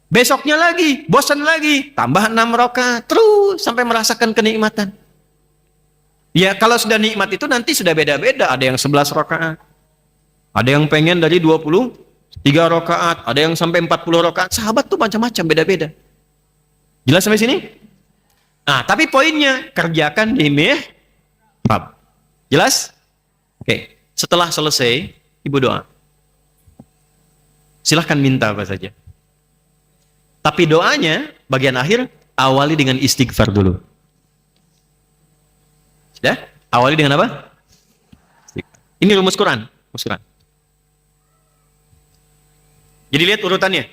Besoknya lagi, bosan lagi. Tambah 6 rakaat. Terus sampai merasakan kenikmatan. Ya kalau sudah nikmat itu nanti sudah beda-beda. Ada yang 11 rakaat. Ada yang pengen dari 23 rakaat. Ada yang sampai 40 rakaat. Sahabat tuh macam-macam, beda-beda. Jelas sampai sini? Nah, tapi poinnya, kerjakan di mihrab. Jelas? Oke, setelah selesai, ibu doa. Silahkan minta apa saja. Tapi doanya, bagian akhir, awali dengan istighfar dulu. Sudah? Awali dengan apa? Ini rumus Quran. Rumus Quran. Jadi lihat urutannya.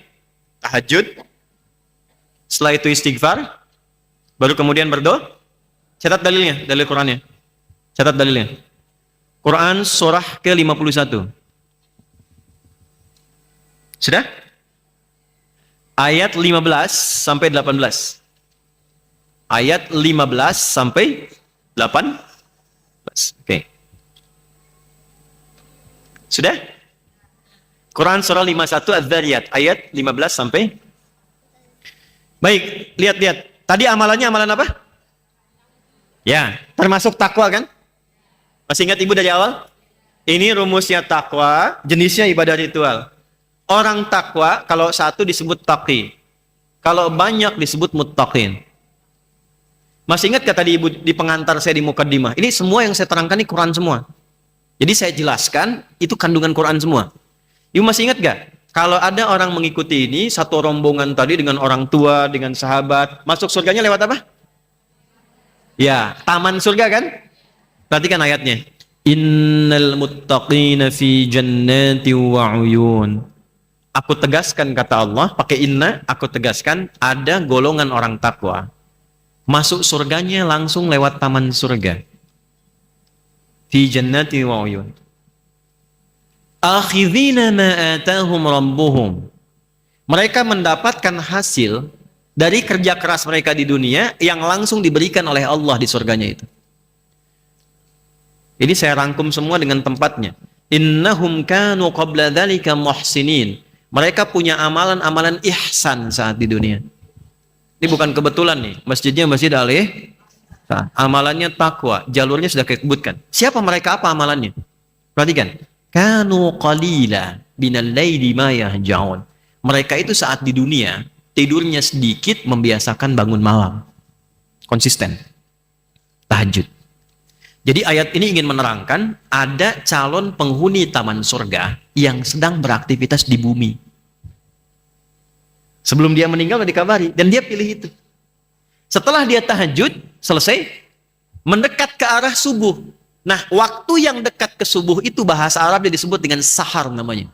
Tahajud. Setelah itu istighfar. Baru kemudian berdoa. Catat dalilnya, dalil Qurannya. Catat dalilnya. Quran surah ke-51. Sudah? Ayat 15 sampai 18. Ayat 15 sampai 18. Oke. Sudah? Quran surah 51 Az-Zariyat ayat 15 sampai. Baik, lihat-lihat. Tadi amalannya amalan apa? Ya, termasuk takwa kan? Masih ingat ibu dari awal? Ini rumusnya takwa, jenisnya ibadah ritual. Orang takwa kalau satu disebut taqi. Kalau banyak disebut muttaqin. Masih ingat kata tadi ibu di pengantar saya di mukaddimah? Ini semua yang saya terangkan ini Quran semua. Jadi saya jelaskan itu kandungan Quran semua. Ibu masih ingat gak? Kalau ada orang mengikuti ini, satu rombongan tadi dengan orang tua, dengan sahabat, masuk surganya lewat apa? Ya, taman surga kan? Perhatikan ayatnya. Innal muttaqina fi jannati wa uyun. Aku tegaskan kata Allah, pakai inna, aku tegaskan ada golongan orang takwa. Masuk surganya langsung lewat taman surga. Fi jannati wa uyun. Akhidhina ma atahum rabbuhum. Mereka mendapatkan hasil dari kerja keras mereka di dunia yang langsung diberikan oleh Allah di surganya itu. Ini saya rangkum semua dengan tempatnya. Innahum kanu qabla dzalika muhsinin. Mereka punya amalan-amalan ihsan saat di dunia. Ini bukan kebetulan nih, masjidnya Masjid Al-Ihsan. Amalannya takwa, jalurnya sudah disebutkan. Siapa mereka, apa amalannya? Perhatikan. Kanu qalila minal laili ma yahja'un. Mereka itu saat di dunia, tidurnya sedikit, membiasakan bangun malam. Konsisten. Tahajud. Jadi ayat ini ingin menerangkan ada calon penghuni taman surga yang sedang beraktivitas di bumi. Sebelum dia meninggal sudah dikabari dan dia pilih itu. Setelah dia tahajud selesai, mendekat ke arah subuh. Nah, waktu yang dekat ke subuh itu bahasa Arabnya disebut dengan sahar namanya.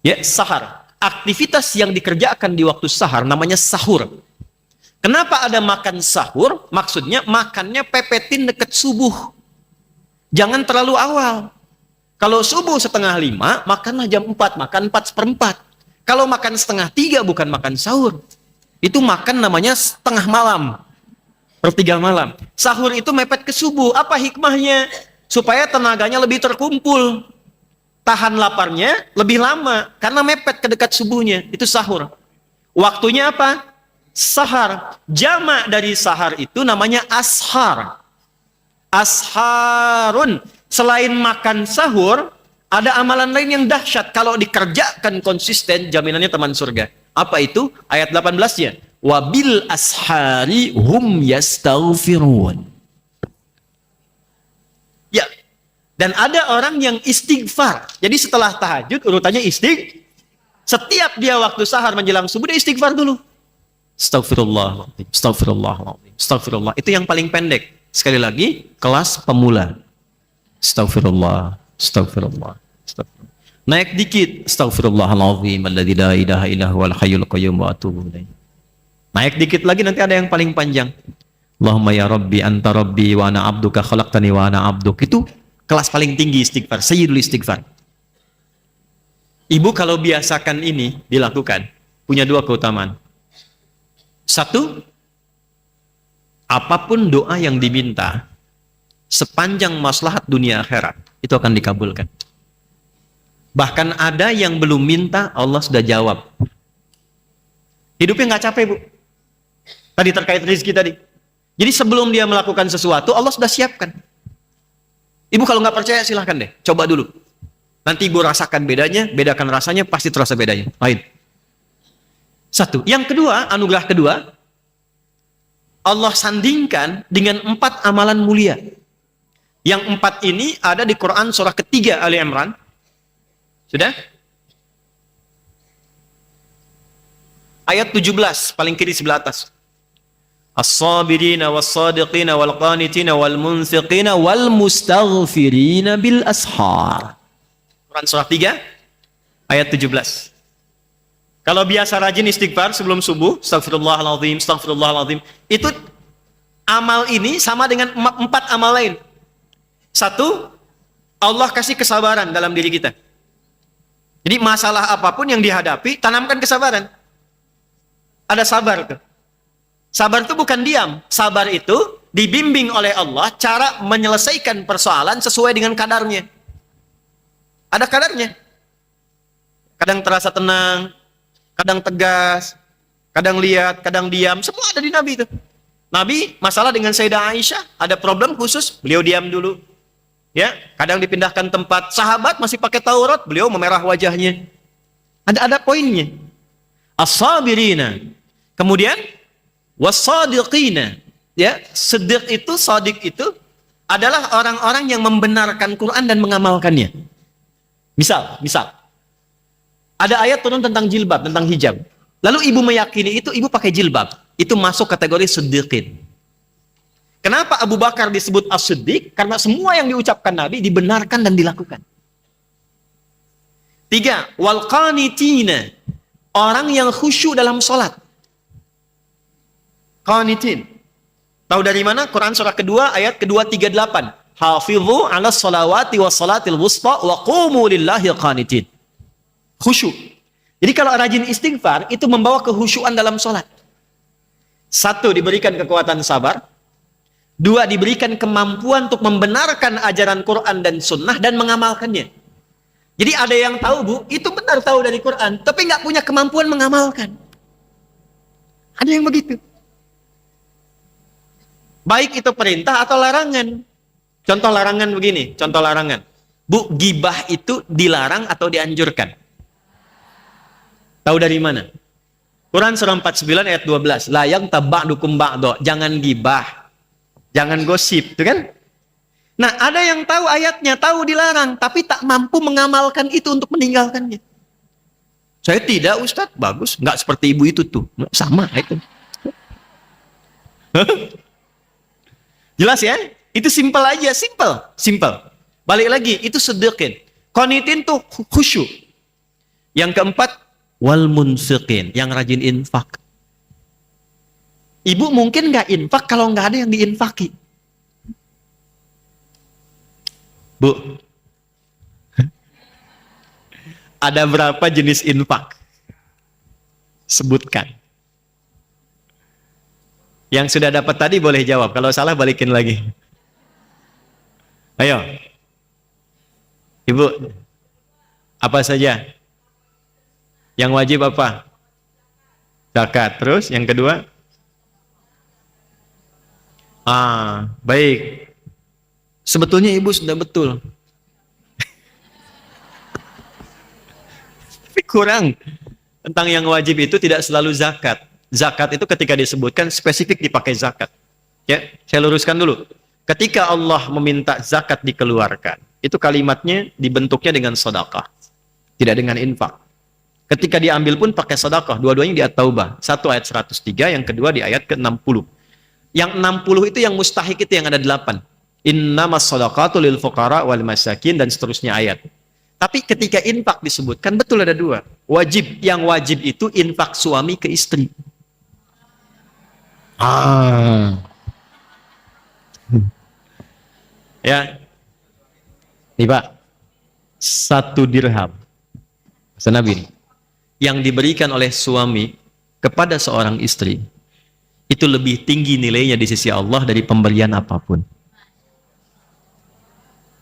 Ya, sahar. Aktivitas yang dikerjakan di waktu sahar namanya sahur. Kenapa ada makan sahur? Maksudnya makannya pepetin dekat subuh. Jangan terlalu awal. Kalau subuh 4:30, makanlah jam 4, makan 4:04. Kalau makan 2:30 bukan makan sahur. Itu makan namanya setengah malam. 1/3 malam. Sahur itu mepet ke subuh. Apa hikmahnya? Supaya tenaganya lebih terkumpul. Tahan laparnya lebih lama. Karena mepet ke dekat subuhnya. Itu sahur. Waktunya apa? Sahar. Jamak dari sahar itu namanya ashar. Asharun. Selain makan sahur, ada amalan lain yang dahsyat. Kalau dikerjakan konsisten, jaminannya teman surga. Apa itu? Ayat 18-nya. Wabil ashari hum yastaghfirun. Ya. Dan ada orang yang istighfar. Jadi setelah tahajud, urutannya setiap dia waktu sahar menjelang subuh, dia istighfar dulu. Astagfirullahaladzim, astagfirullahaladzim, astagfirullah. Itu yang paling pendek. Sekali lagi, kelas pemula. Astagfirullah, astagfirullah, astagfirullah. Naik dikit. Astagfirullahaladzim, alladzi la ilaha illa huwal hayyul qayyum wa atubu ilaih. Naik dikit lagi, nanti ada yang paling panjang. Allahumma ya Rabbi, anta Rabbi, wa ana abduka, khalaqtani wa ana abduk. Itu kelas paling tinggi istighfar, sayyidul istighfar. Ibu kalau biasakan ini dilakukan, punya 2 keutamaan. 1, apapun doa yang diminta, sepanjang maslahat dunia akhirat, itu akan dikabulkan. Bahkan ada yang belum minta, Allah sudah jawab. Hidupnya nggak capek, Bu. Tadi terkait rezeki tadi. Jadi sebelum dia melakukan sesuatu, Allah sudah siapkan. Ibu kalau nggak percaya silahkan deh, coba dulu. Nanti Ibu rasakan bedanya, bedakan rasanya, pasti terasa bedanya. Lain. 1. Yang kedua, anugerah kedua, Allah sandingkan dengan 4 amalan mulia. Yang 4 ini ada di Quran surah ketiga Ali Imran. Sudah? Ayat 17, paling kiri sebelah atas. As-sabirina was-sadiqina wal-qanitina wal-munfiqina wal-mustaghfirina bil ashar. Quran surah 3, ayat 17. Kalau biasa rajin istighfar sebelum subuh, astagfirullahaladzim, astagfirullahaladzim, itu amal ini sama dengan 4 amal lain. 1, Allah kasih kesabaran dalam diri kita. Jadi masalah apapun yang dihadapi, tanamkan kesabaran. Ada sabar tuh. Sabar itu bukan diam. Sabar itu dibimbing oleh Allah cara menyelesaikan persoalan sesuai dengan kadarnya. Ada kadarnya. Kadang terasa tenang, kadang tegas, kadang lihat, kadang diam, semua ada di Nabi itu. Nabi masalah dengan Sayyidah Aisyah, ada problem khusus, beliau diam dulu. Ya, kadang dipindahkan tempat. Sahabat masih pakai Taurat, beliau memerah wajahnya. Ada poinnya. As-sabirina. Kemudian was-sadiqina. Ya, siddiq itu, sadiq itu adalah orang-orang yang membenarkan Quran dan mengamalkannya. Misal ada ayat turun tentang jilbab, tentang hijab. Lalu ibu meyakini itu, ibu pakai jilbab. Itu masuk kategori siddiqin. Kenapa Abu Bakar disebut as-siddiq? Karena semua yang diucapkan Nabi dibenarkan dan dilakukan. 3, wal qanitina. Orang yang khusyuk dalam sholat. Qanitin. Tahu dari mana? Quran surah kedua ayat kedua 38. Hafidhu ala salawati wa salatil wusta wa qumu lillahi qanitin. Khusyuk. Jadi kalau rajin istighfar, itu membawa kehusyuan dalam sholat. 1, diberikan kekuatan sabar. 2, diberikan kemampuan untuk membenarkan ajaran Quran dan sunnah dan mengamalkannya. Jadi ada yang tahu Bu, itu benar tahu dari Quran, tapi nggak punya kemampuan mengamalkan. Ada yang begitu. Baik itu perintah atau larangan. Contoh larangan begini, contoh larangan. Bu, gibah itu dilarang atau dianjurkan? Tahu dari mana? Quran surah 49 ayat 12. La yang taba'dukum ba'do. Jangan gibah. Jangan gosip, itu kan? Nah, ada yang tahu ayatnya, tahu dilarang, tapi tak mampu mengamalkan itu untuk meninggalkannya. Saya tidak, Ustadz. Bagus. Nggak seperti ibu itu tuh. Sama itu. Jelas ya? Itu simpel aja, simpel. Balik lagi, itu sedekah. Qanitin tuh khusyuk. Yang keempat, wal munfiqin, yang rajin infak. Ibu mungkin nggak infak kalau nggak ada yang diinfaki. Bu, ada berapa jenis infak? Sebutkan. Yang sudah dapat tadi boleh jawab. Kalau salah balikin lagi. Ayo. Ibu. Apa saja? Yang wajib apa? Zakat. Terus yang kedua? Baik. Sebetulnya ibu sudah betul. Tapi kurang. Tentang yang wajib itu tidak selalu zakat. Zakat itu ketika disebutkan spesifik dipakai zakat. Ya, saya luruskan dulu. Ketika Allah meminta zakat dikeluarkan, itu kalimatnya dibentuknya dengan sedekah, tidak dengan infak. Ketika diambil pun pakai sedekah, dua-duanya di At-Taubah. Satu ayat 103, yang kedua di ayat ke-60. Yang 60 itu yang mustahik itu yang ada 8. Innamas shadaqatu lil fuqara wal masakin dan seterusnya ayat. Tapi ketika infak disebutkan betul ada 2. Wajib, yang wajib itu infak suami ke istri. Ya. Nih Pak. 1 dirham. Bahasa Nabi ini. Yang diberikan oleh suami kepada seorang istri itu lebih tinggi nilainya di sisi Allah dari pemberian apapun.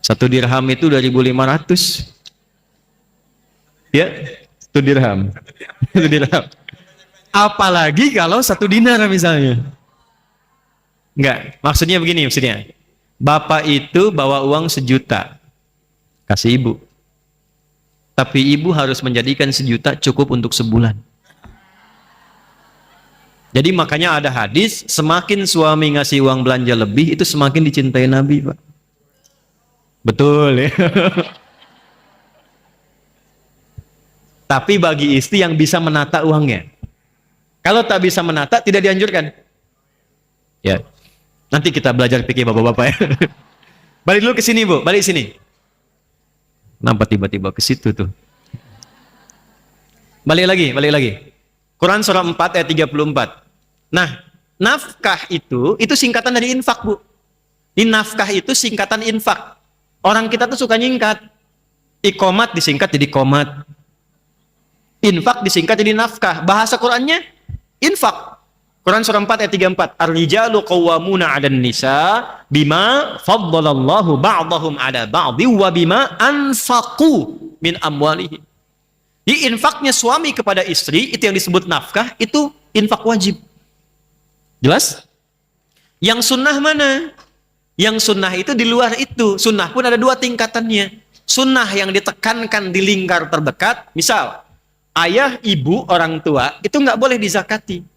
1 dirham itu 2.500. Ya, 1 dirham. 1 dirham. Apalagi kalau 1 dinar misalnya. Enggak, maksudnya begini maksudnya. Bapak itu bawa uang 1 juta. Kasih ibu. Tapi ibu harus menjadikan 1 juta cukup untuk sebulan. Jadi makanya ada hadis, semakin suami ngasih uang belanja lebih, itu semakin dicintai Nabi, Pak. Betul ya. Tapi bagi istri yang bisa menata uangnya. Kalau tak bisa menata, tidak dianjurkan. Ya, nanti kita belajar fikih bapak-bapak ya. Balik dulu ke sini Bu, balik sini. Kenapa tiba-tiba ke situ tuh? Balik lagi. Quran surah 4 ayat 34. Nah, nafkah itu singkatan dari infak Bu. Ini nafkah itu singkatan infak. Orang kita tuh suka nyingkat. Iqomat disingkat jadi komat. Infak disingkat jadi nafkah. Bahasa Qurannya infak. Quran surah 4 ayat 34. Ar-rijalu qawwamuna 'alan nisa bima faddalallahu ba'dahum 'ala ba'dhi wa bima anfaqu min amwalihim. Di infaknya suami kepada istri itu yang disebut nafkah, itu infak wajib. Jelas? Yang sunnah mana? Yang sunnah itu di luar itu. Sunnah pun ada 2 tingkatannya. Sunnah yang ditekankan di lingkar terdekat, misal ayah, ibu, orang tua, itu nggak boleh dizakati.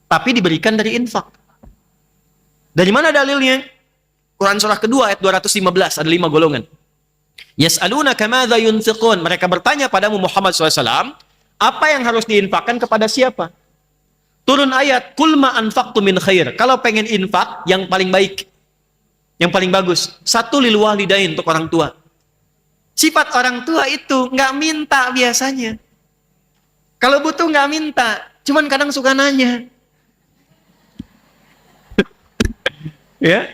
Tapi diberikan dari infak. Dari mana dalilnya? Quran surah kedua ayat 215, ada 5 golongan. Yas'alunaka madza yunfiqun. Mereka bertanya padamu Muhammad SAW, apa yang harus diinfakkan kepada siapa? Turun ayat, Qul ma anfaqtu min khair. Kalau pengen infak, yang paling baik, yang paling bagus, 1 lil walidain, untuk orang tua. Sifat orang tua itu nggak minta biasanya. Kalau butuh nggak minta, cuman kadang suka nanya. Ya,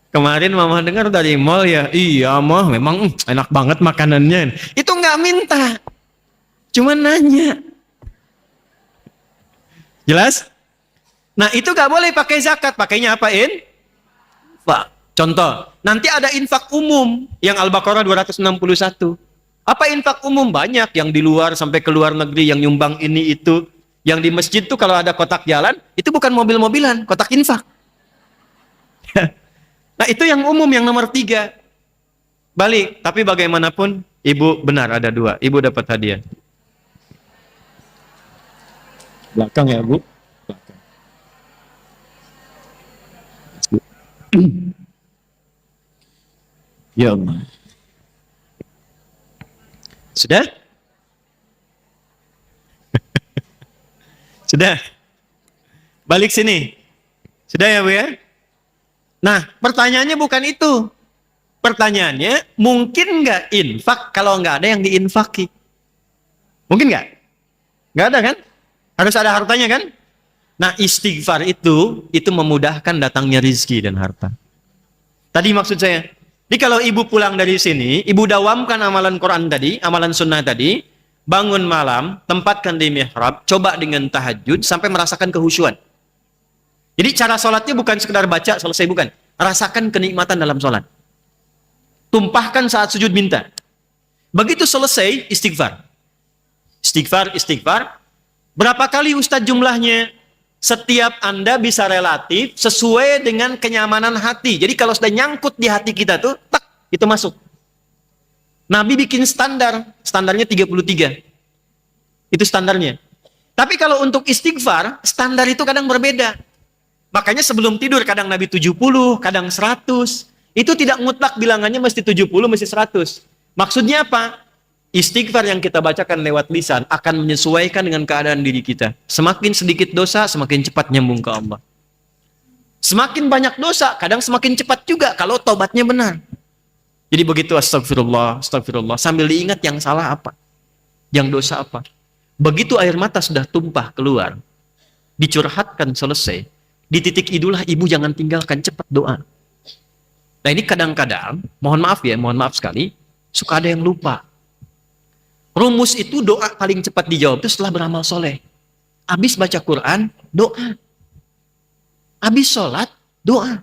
kemarin mama dengar dari mall ya, iya mah memang enak banget makanannya. Itu nggak minta, cuman nanya. Jelas? Nah itu nggak boleh pakai zakat, pakainya apain? Pak. Contoh, nanti ada infak umum yang Al-Baqarah 261. Apa infak umum? Banyak yang di luar sampai ke luar negeri, yang nyumbang ini itu. Yang di masjid tuh kalau ada kotak jalan, itu bukan mobil-mobilan, kotak infak. Nah itu yang umum, yang nomor 3. Balik, tapi bagaimanapun, ibu benar ada 2. Ibu dapat hadiah. Belakang ya, Bu. Belakang. Ya Allah. Sudah? Sudah? Balik sini. Sudah ya Bu ya? Nah, pertanyaannya bukan itu. Pertanyaannya, mungkin nggak infak kalau nggak ada yang diinfaki? Mungkin nggak? Nggak ada kan? Harus ada hartanya kan? Nah, istighfar itu memudahkan datangnya rizki dan harta. Tadi maksud saya, jadi kalau ibu pulang dari sini, ibu dawamkan amalan Quran tadi, amalan sunnah tadi, bangun malam, tempatkan di mihrab, coba dengan tahajud, sampai merasakan kehusyuan. Jadi cara sholatnya bukan sekedar baca, selesai, bukan. Rasakan kenikmatan dalam sholat. Tumpahkan saat sujud minta. Begitu selesai, istighfar. Istighfar, istighfar. Berapa kali Ustadz jumlahnya? Setiap Anda bisa relatif sesuai dengan kenyamanan hati. Jadi kalau sudah nyangkut di hati kita tuh, tak, itu masuk. Nabi bikin standar, standarnya 33. Itu standarnya. Tapi kalau untuk istighfar, standar itu kadang berbeda. Makanya sebelum tidur kadang Nabi 70, kadang 100. Itu tidak mutlak bilangannya mesti 70, mesti 100. Maksudnya apa? Istighfar yang kita bacakan lewat lisan akan menyesuaikan dengan keadaan diri kita. Semakin sedikit dosa, semakin cepat nyambung ke Allah. Semakin banyak dosa, kadang semakin cepat juga kalau tobatnya benar. Jadi begitu astagfirullah, astagfirullah. Sambil diingat yang salah apa. Yang dosa apa. Begitu air mata sudah tumpah keluar. Dicurhatkan selesai. Di titik itulah ibu jangan tinggalkan, cepat doa. Nah ini kadang-kadang, mohon maaf ya, mohon maaf sekali, suka ada yang lupa. Rumus itu doa paling cepat dijawab itu setelah beramal soleh. Habis baca Quran, doa. Habis sholat, doa.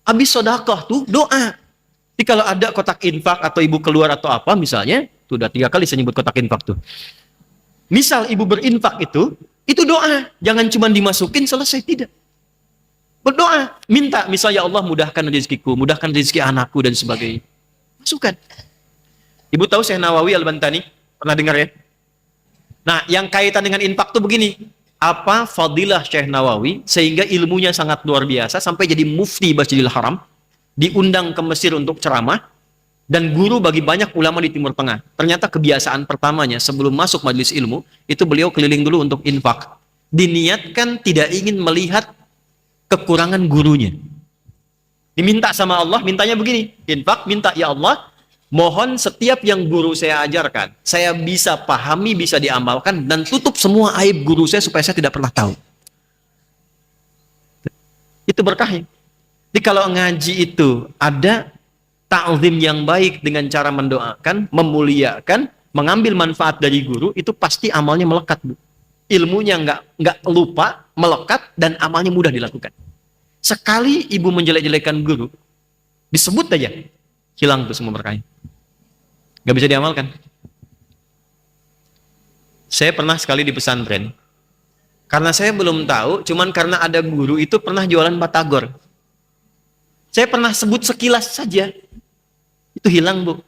Habis sodakoh tuh, doa. Jadi kalau ada kotak infak atau ibu keluar atau apa misalnya, tuh udah 3 kali saya nyebut kotak infak tuh. Misal ibu berinfak itu doa. Jangan cuma dimasukin selesai, tidak. Berdoa, minta, misalnya Allah mudahkan rezekiku, mudahkan rezeki anakku dan sebagainya. Masukkan. Ibu tahu Syekh Nawawi Al-Bantani? Pernah dengar ya? Nah, yang kaitan dengan infak tuh begini. Apa fadilah Syekh Nawawi sehingga ilmunya sangat luar biasa sampai jadi mufti Masjidil Haram, diundang ke Mesir untuk ceramah, dan guru bagi banyak ulama di Timur Tengah. Ternyata kebiasaan pertamanya sebelum masuk majelis ilmu, itu beliau keliling dulu untuk infak. Diniatkan tidak ingin melihat kekurangan gurunya. Diminta sama Allah, mintanya begini, infak, minta, ya Allah, mohon setiap yang guru saya ajarkan, saya bisa pahami, bisa diamalkan, dan tutup semua aib guru saya supaya saya tidak pernah tahu. Itu berkahnya. Jadi kalau ngaji itu ada ta'zim yang baik dengan cara mendoakan, memuliakan, mengambil manfaat dari guru, itu pasti amalnya melekat, Bu. Ilmunya nggak lupa, melekat, dan amalnya mudah dilakukan. Sekali ibu menjelek-jelekan guru, disebut aja, hilang tuh semua berkahnya. Nggak bisa diamalkan. Saya pernah sekali di pesantren, karena saya belum tahu, cuman karena ada guru itu pernah jualan batagor. Saya pernah sebut sekilas saja, itu hilang, Bu.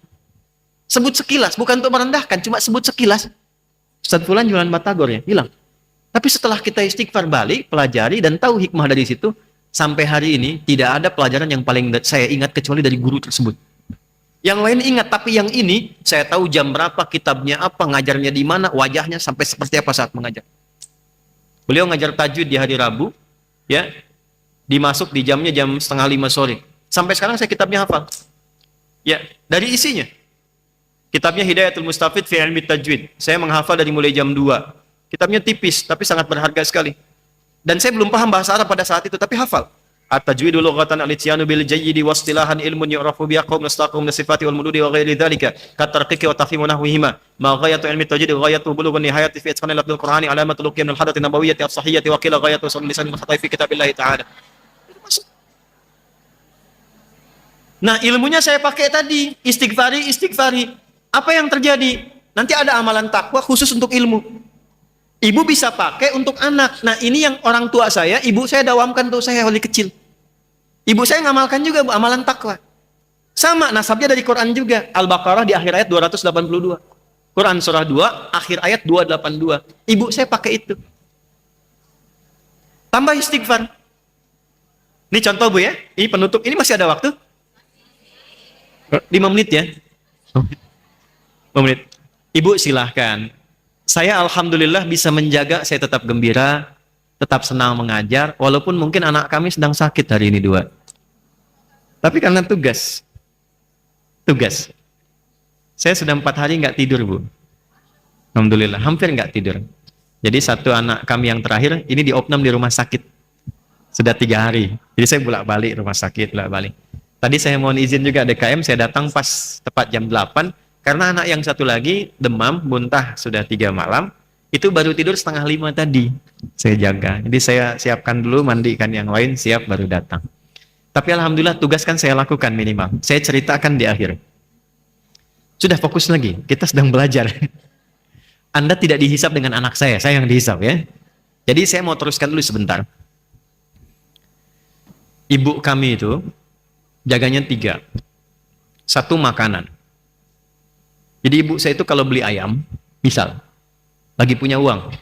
Sebut sekilas, bukan untuk merendahkan, cuma sebut sekilas. Ustaz Fulan jualan batagor ya, hilang. Tapi setelah kita istighfar balik, pelajari, dan tahu hikmah dari situ, sampai hari ini tidak ada pelajaran yang paling saya ingat kecuali dari guru tersebut. Yang lain ingat, tapi yang ini saya tahu jam berapa, kitabnya apa, ngajarnya di mana, wajahnya sampai seperti apa saat mengajar. Beliau ngajar tajwid di hari Rabu, ya, dimasuk di jamnya jam 4:30 sore. Sampai sekarang saya kitabnya hafal. Ya, dari isinya. Kitabnya Hidayatul Mustafid fi Ilmi Tajwid. Saya menghafal dari mulai jam 2. Kitabnya tipis, tapi sangat berharga sekali. Dan saya belum paham bahasa Arab pada saat itu, tapi hafal. At-tajwidu lughatan al-ityanu bil jayyidi wa istilahan ilmun yu'rafu biha qawm nastaqum min sifati wal mududi wa ghairi dhalika katarqiqi wa tafhim nahwihima ma ghayatu ilmi tajwid ghayatu bulughan nihayati fi itqan al qur'ani alamatul luqyan al hadath nabawiyyati as-sahiyyati wa qila ghayatu usul lisan al khatai fi kitabillah ta'ala. Nah, ilmunya saya pakai tadi, istighfari, istighfari. Apa yang terjadi? Nanti ada amalan takwa khusus untuk ilmu. Ibu bisa pakai untuk anak. Nah, ini yang orang tua saya, ibu saya dawamkan untuk saya dari kecil. Ibu saya ngamalkan juga Bu, amalan takwa. Sama, nasabnya dari Quran juga. Al-Baqarah di akhir ayat 282. Quran surah 2, akhir ayat 282. Ibu saya pakai itu. Tambah istighfar. Ini contoh Bu ya. Ini penutup. Ini masih ada waktu? 5 menit ya. 5 menit. Ibu silahkan. Saya alhamdulillah bisa menjaga saya tetap gembira, tetap senang mengajar, walaupun mungkin anak kami sedang sakit hari ini 2. Tapi karena tugas. Saya sudah 4 hari nggak tidur Bu. Alhamdulillah, hampir nggak tidur. Jadi satu anak kami yang terakhir, ini diopnam di rumah sakit. Sudah 3 hari. Jadi saya bolak-balik rumah sakit, bolak-balik. Tadi saya mohon izin juga DKM, saya datang pas tepat jam 8, karena anak yang satu lagi demam, muntah sudah 3 malam, itu baru tidur 4:30 tadi. Saya jaga. Jadi saya siapkan dulu, mandikan yang lain, siap baru datang. Tapi alhamdulillah tugas kan saya lakukan minimal. Saya ceritakan di akhir. Sudah fokus lagi, kita sedang belajar. Anda tidak dihisap dengan anak saya yang dihisap ya. Jadi saya mau teruskan dulu sebentar. Ibu kami itu jaganya 3. 1 makanan. Jadi ibu saya itu kalau beli ayam, misal, lagi punya uang,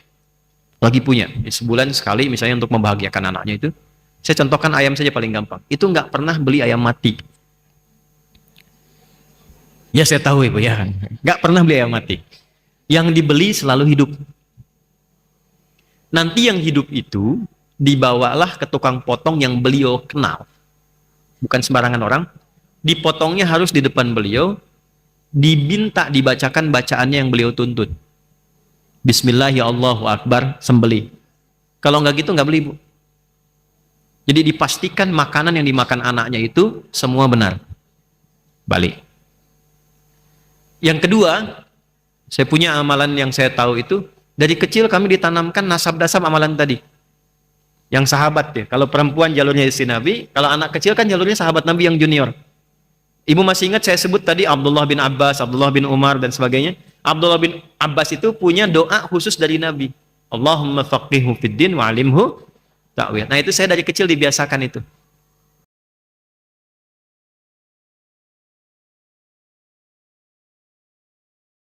sebulan sekali misalnya untuk membahagiakan anaknya itu, saya contohkan ayam saja paling gampang, itu nggak pernah beli ayam mati. Ya saya tahu ibu ya, nggak pernah beli ayam mati. Yang dibeli selalu hidup. Nanti yang hidup itu dibawalah ke tukang potong yang beliau kenal. Bukan sembarangan orang. Dipotongnya harus di depan beliau, diminta dibacakan bacaannya yang beliau tuntut. Bismillah ya Allahu Akbar, sembelih. Kalau nggak gitu nggak beli Bu. Jadi dipastikan makanan yang dimakan anaknya itu semua benar. Balik. Yang kedua, saya punya amalan yang saya tahu itu, dari kecil kami ditanamkan nasab-nasab amalan tadi. Yang sahabat ya. Kalau perempuan jalurnya istri Nabi, kalau anak kecil kan jalurnya sahabat Nabi yang junior. Ibu masih ingat saya sebut tadi Abdullah bin Abbas, Abdullah bin Umar dan sebagainya. Abdullah bin Abbas itu punya doa khusus dari Nabi. Allahumma faqihhu fid din wa alimhu ta'wil. Nah itu saya dari kecil dibiasakan itu.